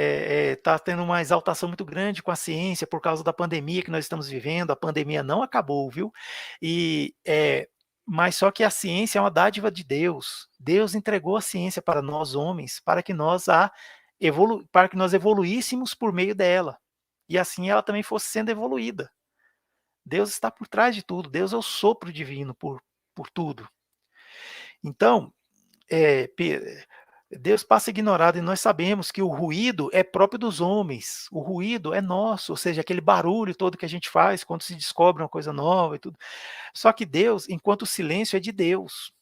está tendo uma exaltação muito grande com a ciência por causa da pandemia que nós estamos vivendo. A pandemia não acabou, viu? Mas só que a ciência é uma dádiva de Deus. Deus entregou a ciência para nós homens, para que nós evoluíssemos por meio dela. E assim ela também fosse sendo evoluída. Deus está por trás de tudo. Deus é o sopro divino por tudo. Então, Deus passa ignorado e nós sabemos que o ruído é próprio dos homens, o ruído é nosso, ou seja, aquele barulho todo que a gente faz quando se descobre uma coisa nova e tudo. Só que Deus, enquanto o silêncio é de Deus,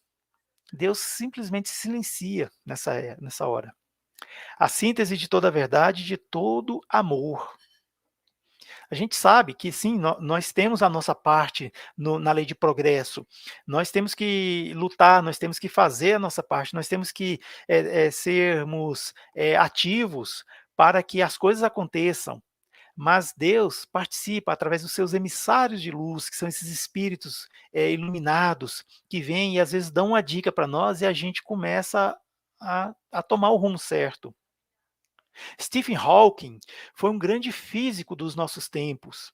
Deus simplesmente silencia nessa hora. A síntese de toda a verdade, de todo amor. A gente sabe que sim, nós temos a nossa parte na lei de progresso, nós temos que lutar, nós temos que fazer a nossa parte, nós temos que sermos ativos para que as coisas aconteçam. Mas Deus participa através dos seus emissários de luz, que são esses espíritos iluminados, que vêm e às vezes dão uma dica para nós e a gente começa a tomar o rumo certo. Stephen Hawking foi um grande físico dos nossos tempos.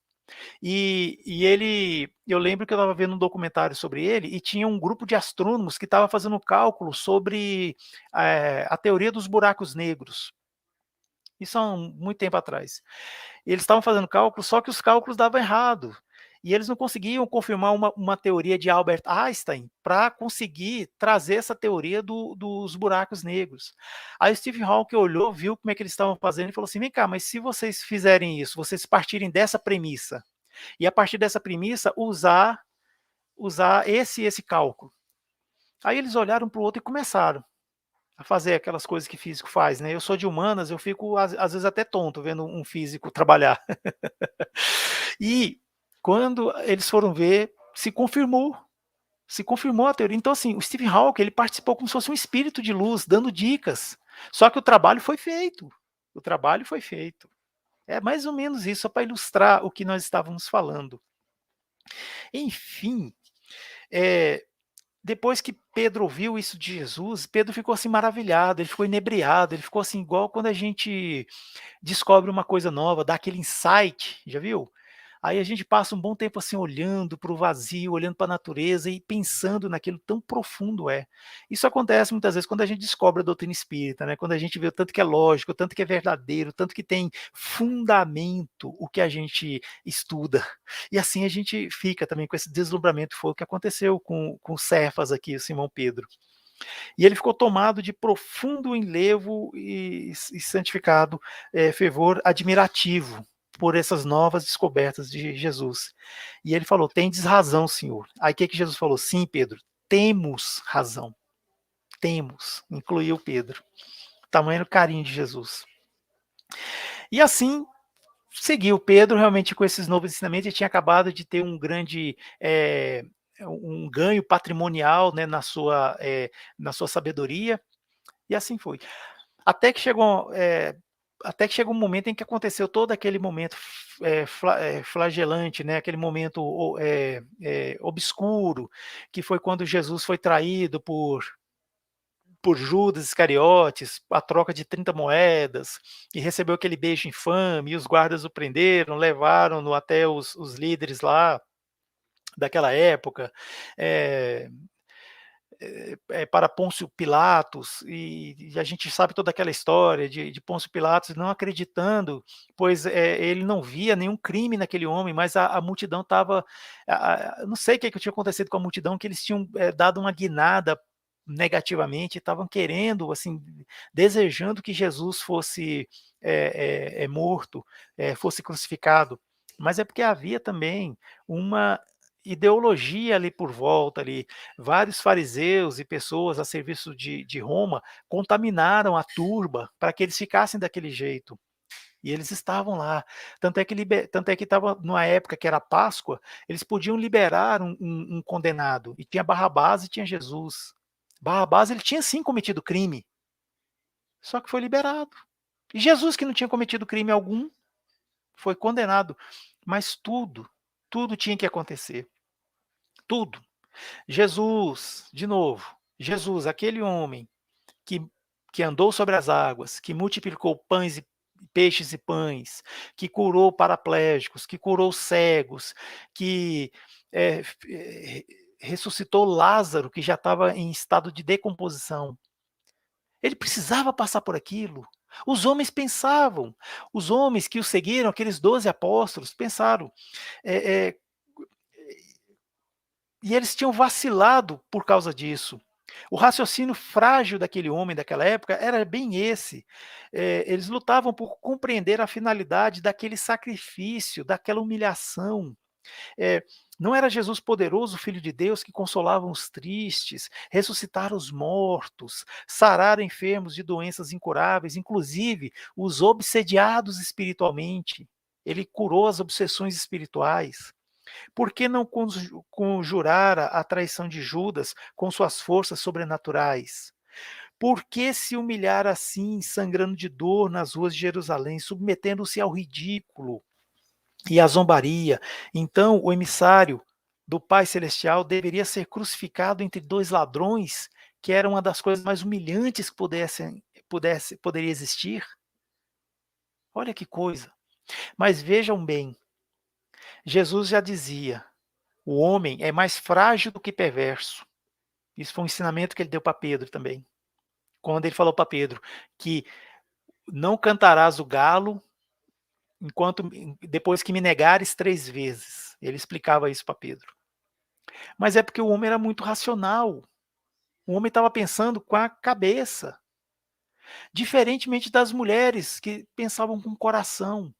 Eu lembro que eu estava vendo um documentário sobre ele e tinha um grupo de astrônomos que estava fazendo cálculo sobre a teoria dos buracos negros. Isso há muito tempo atrás. Eles estavam fazendo cálculos, só que os cálculos davam errado. E eles não conseguiam confirmar uma teoria de Albert Einstein para conseguir trazer essa teoria dos buracos negros. Aí o Stephen Hawking olhou, viu como é que eles estavam fazendo e falou assim, vem cá, mas se vocês fizerem isso, vocês partirem dessa premissa, e a partir dessa premissa usar esse cálculo. Aí eles olharam para o outro e começaram a fazer aquelas coisas que físico faz, né? Eu sou de humanas, eu fico às vezes até tonto vendo um físico trabalhar. E quando eles foram ver, se confirmou a teoria. Então, assim, o Stephen Hawking, ele participou como se fosse um espírito de luz, dando dicas. Só que o trabalho foi feito. É mais ou menos isso, só para ilustrar o que nós estávamos falando. Enfim, depois que Pedro ouviu isso de Jesus, Pedro ficou assim maravilhado, ele ficou inebriado, ele ficou assim igual quando a gente descobre uma coisa nova, dá aquele insight, já viu? Aí a gente passa um bom tempo assim olhando para o vazio, olhando para a natureza e pensando naquilo tão profundo é. Isso acontece muitas vezes quando a gente descobre a doutrina espírita, né? Quando a gente vê o tanto que é lógico, o tanto que é verdadeiro, o tanto que tem fundamento o que a gente estuda. E assim a gente fica também com esse deslumbramento. Foi o que aconteceu com o Cefas aqui, o Simão Pedro. E ele ficou tomado de profundo enlevo e santificado fervor admirativo por essas novas descobertas de Jesus. E ele falou, tendes razão, Senhor. Aí o que Jesus falou? Sim, Pedro, temos razão. Temos, incluiu Pedro. Tamanho carinho de Jesus. E assim, seguiu Pedro realmente com esses novos ensinamentos. Ele tinha acabado de ter um grande um ganho patrimonial, né, na sua sabedoria. E assim foi. Até que chegou um momento em que aconteceu todo aquele momento flagelante, né? Aquele momento obscuro, que foi quando Jesus foi traído por Judas Iscariotes, a troca de 30 moedas, e recebeu aquele beijo infame, e os guardas o prenderam, levaram-no até os líderes lá daquela época, para Pôncio Pilatos, e a gente sabe toda aquela história de Pôncio Pilatos não acreditando, pois ele não via nenhum crime naquele homem, mas a multidão estava, não sei o que tinha acontecido com a multidão, que eles tinham dado uma guinada negativamente, estavam querendo, assim, desejando que Jesus fosse morto, fosse crucificado, mas é porque havia também uma ideologia ali por volta ali, vários fariseus e pessoas a serviço de Roma contaminaram a turba para que eles ficassem daquele jeito. E eles estavam lá. Tanto é que estava numa época que era Páscoa, eles podiam liberar um condenado. E tinha Barrabás e tinha Jesus. Barrabás, ele tinha sim cometido crime, só que foi liberado. E Jesus, que não tinha cometido crime algum, foi condenado. Mas tudo tinha que acontecer. Tudo. Jesus, de novo, Jesus, aquele homem que, que andou sobre as águas, que multiplicou pães e peixes e pães, que curou paraplégicos, que curou cegos, que é, ressuscitou Lázaro, que já estava em estado de decomposição. Ele precisava passar por aquilo. Os homens pensavam, os homens que o seguiram, aqueles 12 apóstolos, pensaram, é, é, e eles tinham vacilado por causa disso. O raciocínio frágil daquele homem daquela época era bem esse. Eles lutavam por compreender a finalidade daquele sacrifício, daquela humilhação. Não era Jesus poderoso, Filho de Deus, que consolava os tristes, ressuscitar os mortos, sarar enfermos de doenças incuráveis, inclusive os obsediados espiritualmente. Ele curou as obsessões espirituais. Por que não conjurara a traição de Judas com suas forças sobrenaturais? Por que se humilhar assim, sangrando de dor nas ruas de Jerusalém, submetendo-se ao ridículo e à zombaria? Então, o emissário do Pai Celestial deveria ser crucificado entre dois ladrões, que era uma das coisas mais humilhantes que poderia existir? Olha que coisa. Mas vejam bem, Jesus já dizia: o homem é mais frágil do que perverso. Isso foi um ensinamento que ele deu para Pedro também. Quando ele falou para Pedro que não cantarás o galo depois que me negares 3 vezes. Ele explicava isso para Pedro. Mas é porque o homem era muito racional. O homem estava pensando com a cabeça. Diferentemente das mulheres que pensavam com o coração.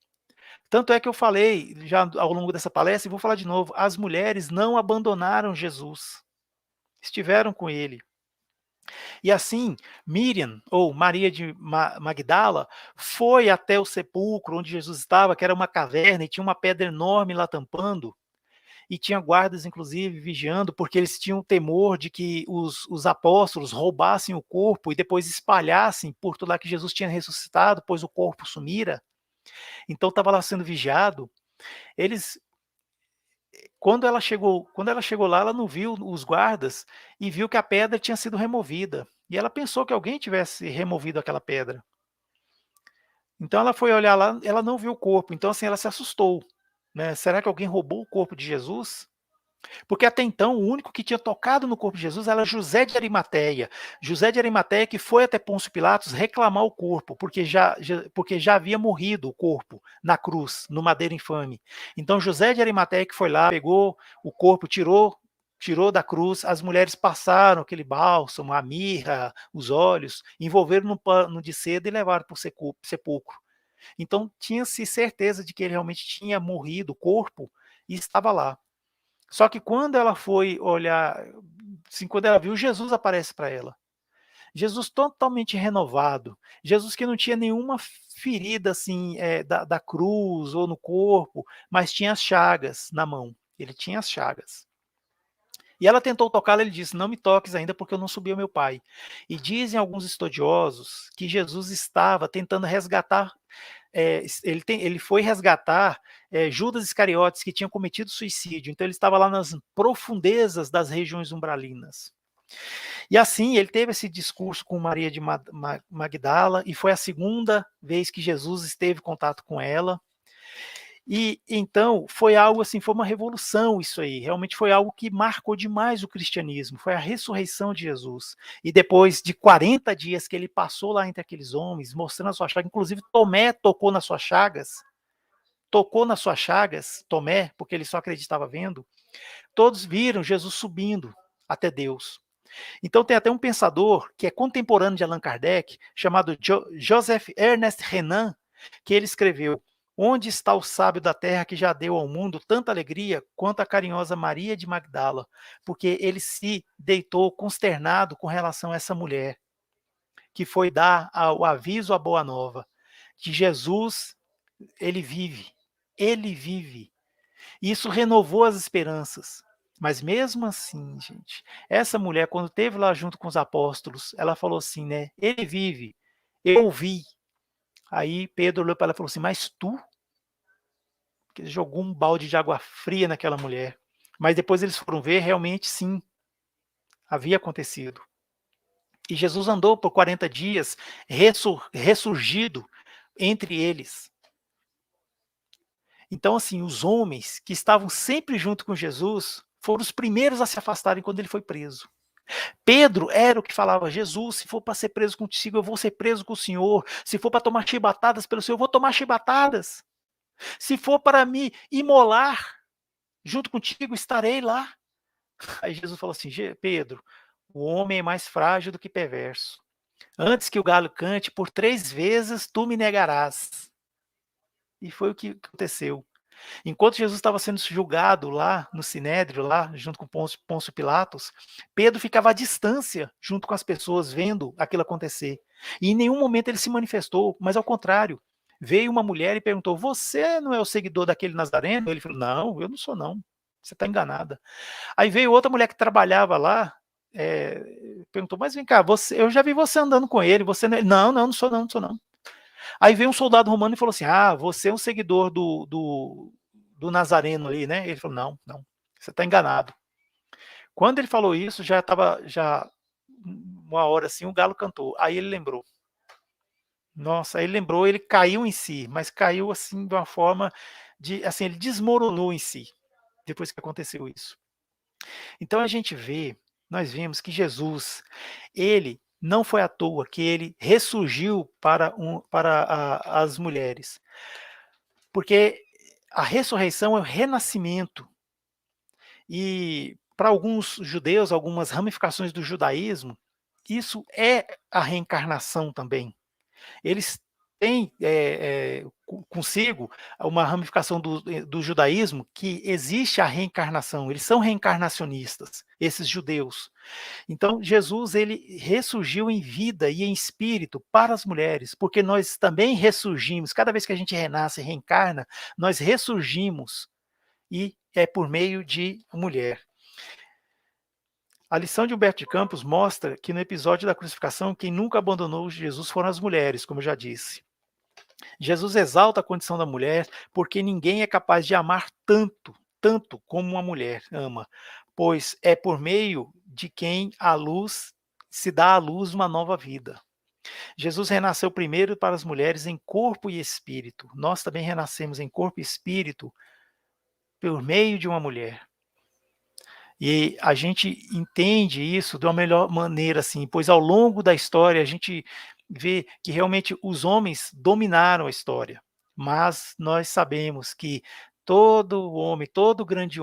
Tanto é que eu falei já ao longo dessa palestra, e vou falar de novo, as mulheres não abandonaram Jesus. Estiveram com ele. E assim, Miriam, ou Maria de Magdala, foi até o sepulcro onde Jesus estava, que era uma caverna, e tinha uma pedra enorme lá tampando, e tinha guardas, inclusive, vigiando, porque eles tinham temor de que os apóstolos roubassem o corpo e depois espalhassem por tudo lá que Jesus tinha ressuscitado, pois o corpo sumira. Então estava lá sendo vigiado. Eles quando ela chegou lá, ela não viu os guardas e viu que a pedra tinha sido removida. E ela pensou que alguém tivesse removido aquela pedra. Então ela foi olhar lá, ela não viu o corpo. Então assim, ela se assustou, né? Será que alguém roubou o corpo de Jesus? Porque até então, o único que tinha tocado no corpo de Jesus era José de Arimateia. José de Arimateia que foi até Pôncio Pilatos reclamar o corpo, porque já havia morrido o corpo na cruz, no madeiro infame. Então José de Arimateia que foi lá, pegou o corpo, tirou da cruz, as mulheres passaram aquele bálsamo, a mirra, os óleos, envolveram no pano de seda e levaram para o sepulcro. Então tinha-se certeza de que ele realmente tinha morrido, o corpo, e estava lá. Só que quando ela foi olhar, assim, quando ela viu, Jesus aparece para ela. Jesus totalmente renovado. Jesus que não tinha nenhuma ferida assim da cruz ou no corpo, mas tinha as chagas na mão. Ele tinha as chagas. E ela tentou tocá-lo, ele disse: não me toques ainda porque eu não subi ao meu pai. E dizem alguns estudiosos que Jesus estava tentando resgatar, ele foi resgatar Judas Iscariotes, que tinha cometido suicídio. Então ele estava lá nas profundezas das regiões umbralinas. E assim, ele teve esse discurso com Maria de Magdala, e foi a segunda vez que Jesus esteve em contato com ela. E então foi algo assim, foi uma revolução isso aí, realmente foi algo que marcou demais o cristianismo, foi a ressurreição de Jesus. E depois de 40 dias que ele passou lá entre aqueles homens, mostrando a sua chaga, inclusive Tomé tocou nas suas chagas, Tomé, porque ele só acreditava vendo, todos viram Jesus subindo até Deus. Então tem até um pensador que é contemporâneo de Allan Kardec, chamado Joseph Ernest Renan, que ele escreveu: onde está o sábio da terra que já deu ao mundo tanta alegria quanto a carinhosa Maria de Magdala? Porque ele se deitou consternado com relação a essa mulher, que foi dar o aviso à boa nova, que Jesus, ele vive. Isso renovou as esperanças. Mas mesmo assim, gente, essa mulher, quando esteve lá junto com os apóstolos, ela falou assim, né? Ele vive, eu vi. Aí Pedro olhou para ela e falou assim, mas tu? Que ele jogou um balde de água fria naquela mulher. Mas depois eles foram ver, realmente sim, havia acontecido. E Jesus andou por 40 dias ressurgido entre eles. Então, assim, os homens que estavam sempre junto com Jesus foram os primeiros a se afastarem quando ele foi preso. Pedro era o que falava, Jesus, se for para ser preso contigo, eu vou ser preso com o Senhor. Se for para tomar chibatadas pelo Senhor, eu vou tomar chibatadas. Se for para me imolar junto contigo, estarei lá. Aí Jesus falou assim, Pedro, o homem é mais frágil do que perverso. Antes que o galo cante, por 3 vezes tu me negarás. E foi o que aconteceu. Enquanto Jesus estava sendo julgado lá no Sinédrio, lá junto com Pôncio Pilatos, Pedro ficava à distância, junto com as pessoas, vendo aquilo acontecer. E em nenhum momento ele se manifestou, mas ao contrário, veio uma mulher e perguntou, você não é o seguidor daquele Nazareno? Ele falou, não, eu não sou não, você está enganada. Aí veio outra mulher que trabalhava lá, perguntou, mas vem cá, eu já vi você andando com ele, você não sou não, não sou não. Aí veio um soldado romano e falou assim, você é um seguidor do Nazareno ali, né? Ele falou, não, você está enganado. Quando ele falou isso, já uma hora assim, o galo cantou. Aí ele lembrou. Nossa, aí ele lembrou, ele caiu em si, mas caiu assim de uma forma assim, ele desmoronou em si, depois que aconteceu isso. Então nós vemos que Jesus, ele não foi à toa que ele ressurgiu para as mulheres, porque a ressurreição é o renascimento. E para alguns judeus, algumas ramificações do judaísmo, isso é a reencarnação também. Eles têm consigo uma ramificação do judaísmo que existe a reencarnação, eles são reencarnacionistas, esses judeus. Então, Jesus, ele ressurgiu em vida e em espírito para as mulheres, porque nós também ressurgimos, cada vez que a gente renasce e reencarna, nós ressurgimos, e é por meio de mulher. A lição de Humberto de Campos mostra que no episódio da crucificação, quem nunca abandonou Jesus foram as mulheres, como eu já disse. Jesus exalta a condição da mulher porque ninguém é capaz de amar tanto como uma mulher ama, pois é por meio de quem se dá à luz uma nova vida. Jesus renasceu primeiro para as mulheres em corpo e espírito. Nós também renascemos em corpo e espírito por meio de uma mulher. E a gente entende isso de uma melhor maneira, assim, pois ao longo da história a gente vê que realmente os homens dominaram a história, mas nós sabemos que todo homem, todo grande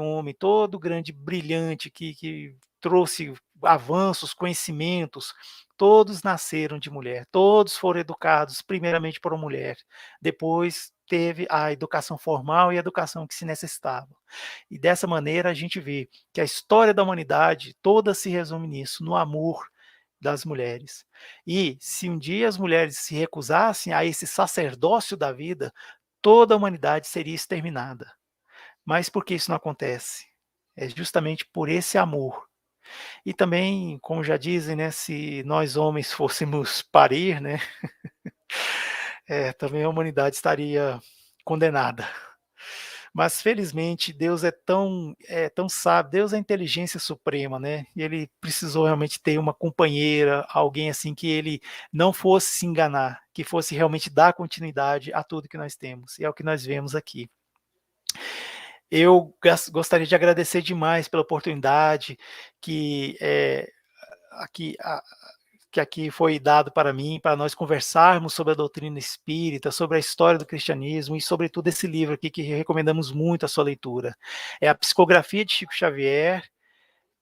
brilhante que trouxe avanços, conhecimentos, todos nasceram de mulher, todos foram educados primeiramente por uma mulher, depois teve a educação formal e a educação que se necessitava. E dessa maneira a gente vê que a história da humanidade toda se resume nisso, no amor das mulheres. E se um dia as mulheres se recusassem a esse sacerdócio da vida, toda a humanidade seria exterminada. Mas por que isso não acontece? É justamente por esse amor. E também, como já dizem, né, se nós homens fôssemos parir, né, também a humanidade estaria condenada. Mas felizmente Deus é tão sábio, Deus é a inteligência suprema, né? E ele precisou realmente ter uma companheira, alguém assim que ele não fosse se enganar, que fosse realmente dar continuidade a tudo que nós temos. E é o que nós vemos aqui. Eu gostaria de agradecer demais pela oportunidade que aqui foi dado para mim, para nós conversarmos sobre a doutrina espírita, sobre a história do cristianismo e, sobretudo, esse livro aqui que recomendamos muito a sua leitura. É a Psicografia de Chico Xavier,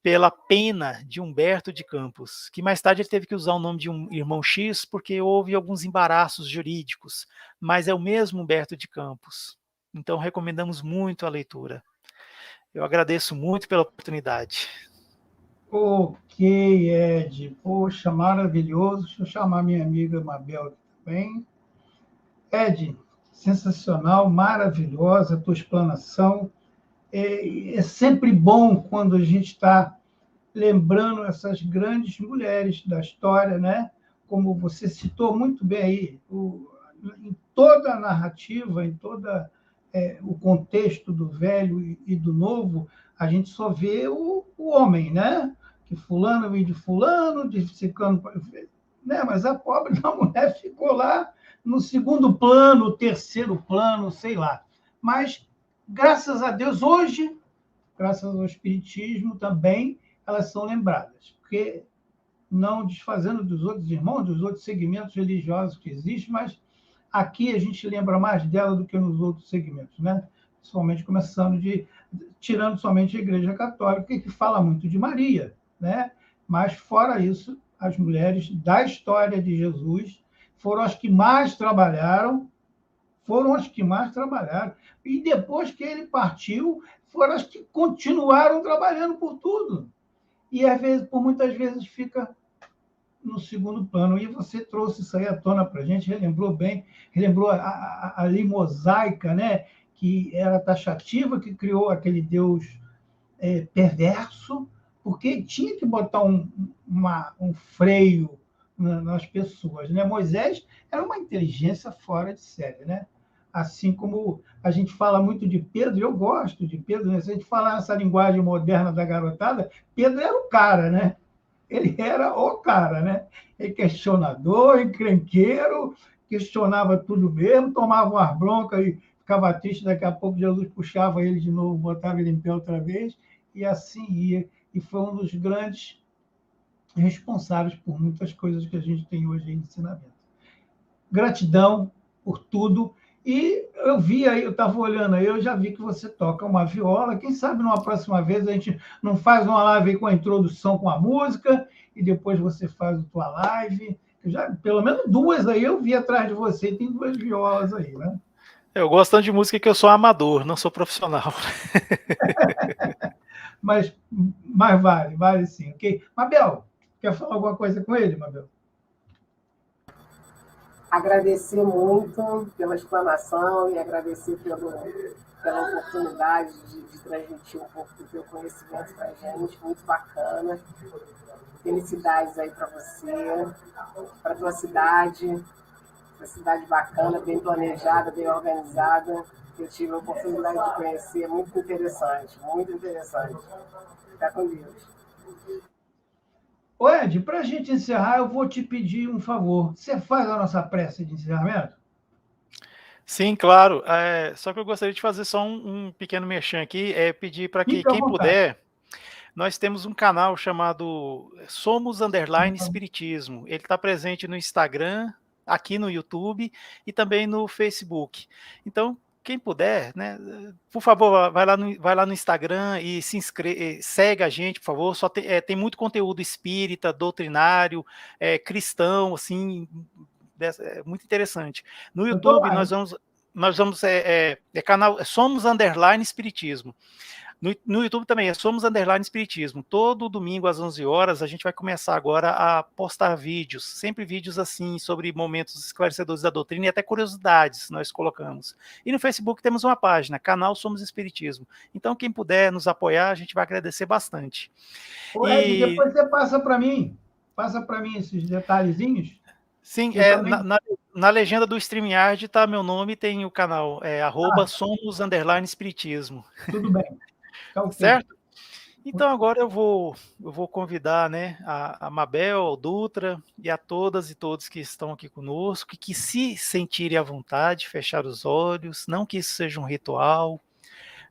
pela pena de Humberto de Campos, que mais tarde ele teve que usar o nome de um irmão X porque houve alguns embaraços jurídicos, mas é o mesmo Humberto de Campos. Então, recomendamos muito a leitura. Eu agradeço muito pela oportunidade. Ok, Ed. Poxa, maravilhoso. Deixa eu chamar minha amiga Mabel aqui também. Ed, sensacional, maravilhosa a tua explanação. É sempre bom quando a gente está lembrando essas grandes mulheres da história, né? Como você citou muito bem aí, em toda a narrativa, em todo o contexto do velho e do novo, a gente só vê o homem, né? Que fulano vem de fulano, de ciclano, né? Mas a pobre da mulher ficou lá no segundo plano, terceiro plano, sei lá. Mas, graças a Deus, hoje, graças ao Espiritismo também, elas são lembradas, porque não desfazendo dos outros irmãos, dos outros segmentos religiosos que existem, mas aqui a gente lembra mais dela do que nos outros segmentos, né? Principalmente tirando somente a Igreja Católica, que fala muito de Maria, né? Mas fora isso, as mulheres da história de Jesus foram as que mais trabalharam, e depois que ele partiu, foram as que continuaram trabalhando por tudo. E às vezes, por muitas vezes, fica no segundo plano. E você trouxe isso aí à tona para a gente, relembrou a lei mosaica, né? Que era taxativa, que criou aquele Deus perverso, porque tinha que botar um freio nas pessoas, né? Moisés era uma inteligência fora de série, né? Assim como a gente fala muito de Pedro, eu gosto de Pedro, né? Se a gente falar essa linguagem moderna da garotada, Pedro era o cara, né? Ele era o cara, né? Ele questionador, encrenqueiro, questionava tudo mesmo, tomava umas broncas e ficava triste, daqui a pouco Jesus puxava ele de novo, botava ele em pé outra vez, e assim ia. E foi um dos grandes responsáveis por muitas coisas que a gente tem hoje em ensinamento. Gratidão por tudo. E eu vi aí, eu estava olhando aí, eu já vi que você toca uma viola. Quem sabe numa próxima vez a gente não faz uma live aí com a introdução com a música e depois você faz a tua live. Pelo menos duas aí eu vi atrás de você, e tem duas violas aí, né? Eu gosto tanto de música que eu sou amador, não sou profissional. mas vale sim, ok? Mabel, quer falar alguma coisa com ele, Mabel? Agradecer muito pela explanação e agradecer pela oportunidade de transmitir um pouco do teu conhecimento para a gente, muito bacana. Felicidades aí para você, para a tua cidade, uma cidade bacana, bem planejada, bem organizada. Eu tive a oportunidade de conhecer, muito interessante, muito interessante. Fica com Deus. Ô Ed, para a gente encerrar, eu vou te pedir um favor. Você faz a nossa prece de encerramento? Sim, claro. Só que eu gostaria de fazer só um pequeno merchan aqui, pedir para que Fica à quem vontade. puder, nós temos um canal chamado Somos Underline Espiritismo. Ele está presente no Instagram, aqui no YouTube e também no Facebook. Então, quem puder, né, por favor, vai lá no Instagram e se inscreve, segue a gente, por favor. Só tem muito conteúdo espírita, doutrinário, cristão, assim, muito interessante. No YouTube nós vamos canal Somos Underline Espiritismo. No YouTube também Somos Underline Espiritismo. Todo domingo às 11 horas a gente vai começar agora a postar vídeos, sempre vídeos assim sobre momentos esclarecedores da doutrina e até curiosidades nós colocamos. E no Facebook temos uma página, canal Somos Espiritismo. Então quem puder nos apoiar, a gente vai agradecer bastante. Ô, Ed, depois você passa para mim esses detalhezinhos. Sim, na legenda do StreamYard está meu nome, tem o canal, @Somos Underline Espiritismo. Tudo bem. Tá okay. Certo? Então agora eu vou convidar, né, a Mabel, ao Dutra e a todas e todos que estão aqui conosco, e que se sentirem à vontade, fechar os olhos, não que isso seja um ritual,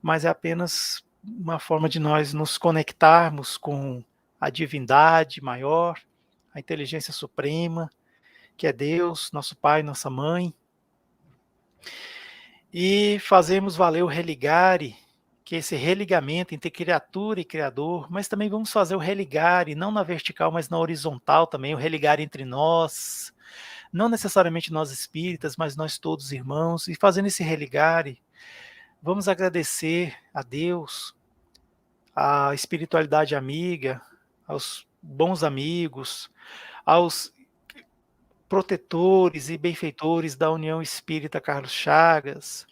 mas é apenas uma forma de nós nos conectarmos com a divindade maior, a inteligência suprema, que é Deus, nosso Pai, nossa Mãe, e fazemos valer o religare, que é esse religamento entre criatura e criador, mas também vamos fazer o religare, não na vertical, mas na horizontal também, o religare entre nós, não necessariamente nós espíritas, mas nós todos irmãos, e fazendo esse religare, vamos agradecer a Deus, à espiritualidade amiga, aos bons amigos, aos protetores e benfeitores da União Espírita Carlos Chagas,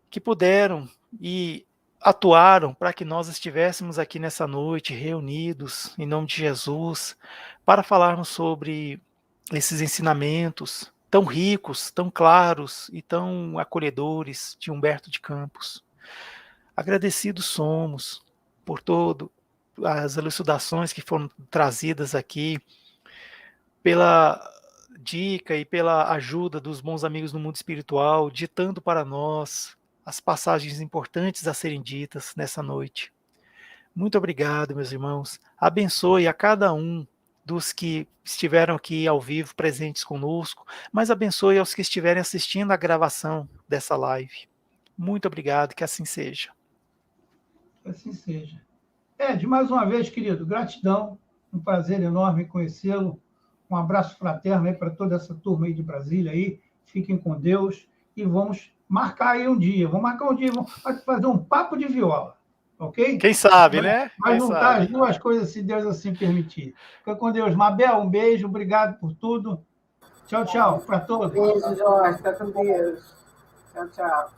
que puderam e atuaram para que nós estivéssemos aqui nessa noite reunidos em nome de Jesus para falarmos sobre esses ensinamentos tão ricos, tão claros e tão acolhedores de Humberto de Campos. Agradecidos somos por todas as elucidações que foram trazidas aqui, pela dica e pela ajuda dos bons amigos no mundo espiritual, ditando para nós as passagens importantes a serem ditas nessa noite. Muito obrigado, meus irmãos. Abençoe a cada um dos que estiveram aqui ao vivo, presentes conosco, mas abençoe aos que estiverem assistindo a gravação dessa live. Muito obrigado, que assim seja. Que assim seja. Ed, mais uma vez, querido, gratidão. Um prazer enorme conhecê-lo. Um abraço fraterno aí para toda essa turma aí de Brasília aí. Fiquem com Deus e vamos marcar aí um dia. Vamos marcar um dia, vamos fazer um papo de viola, ok? Quem sabe, né? Mas Quem juntar sabe. as duas coisas, se Deus assim permitir. Fica com Deus. Mabel, um beijo, obrigado por tudo. Tchau, tchau para todos. Beijo, Jorge. Fica com Deus. Tchau, tchau.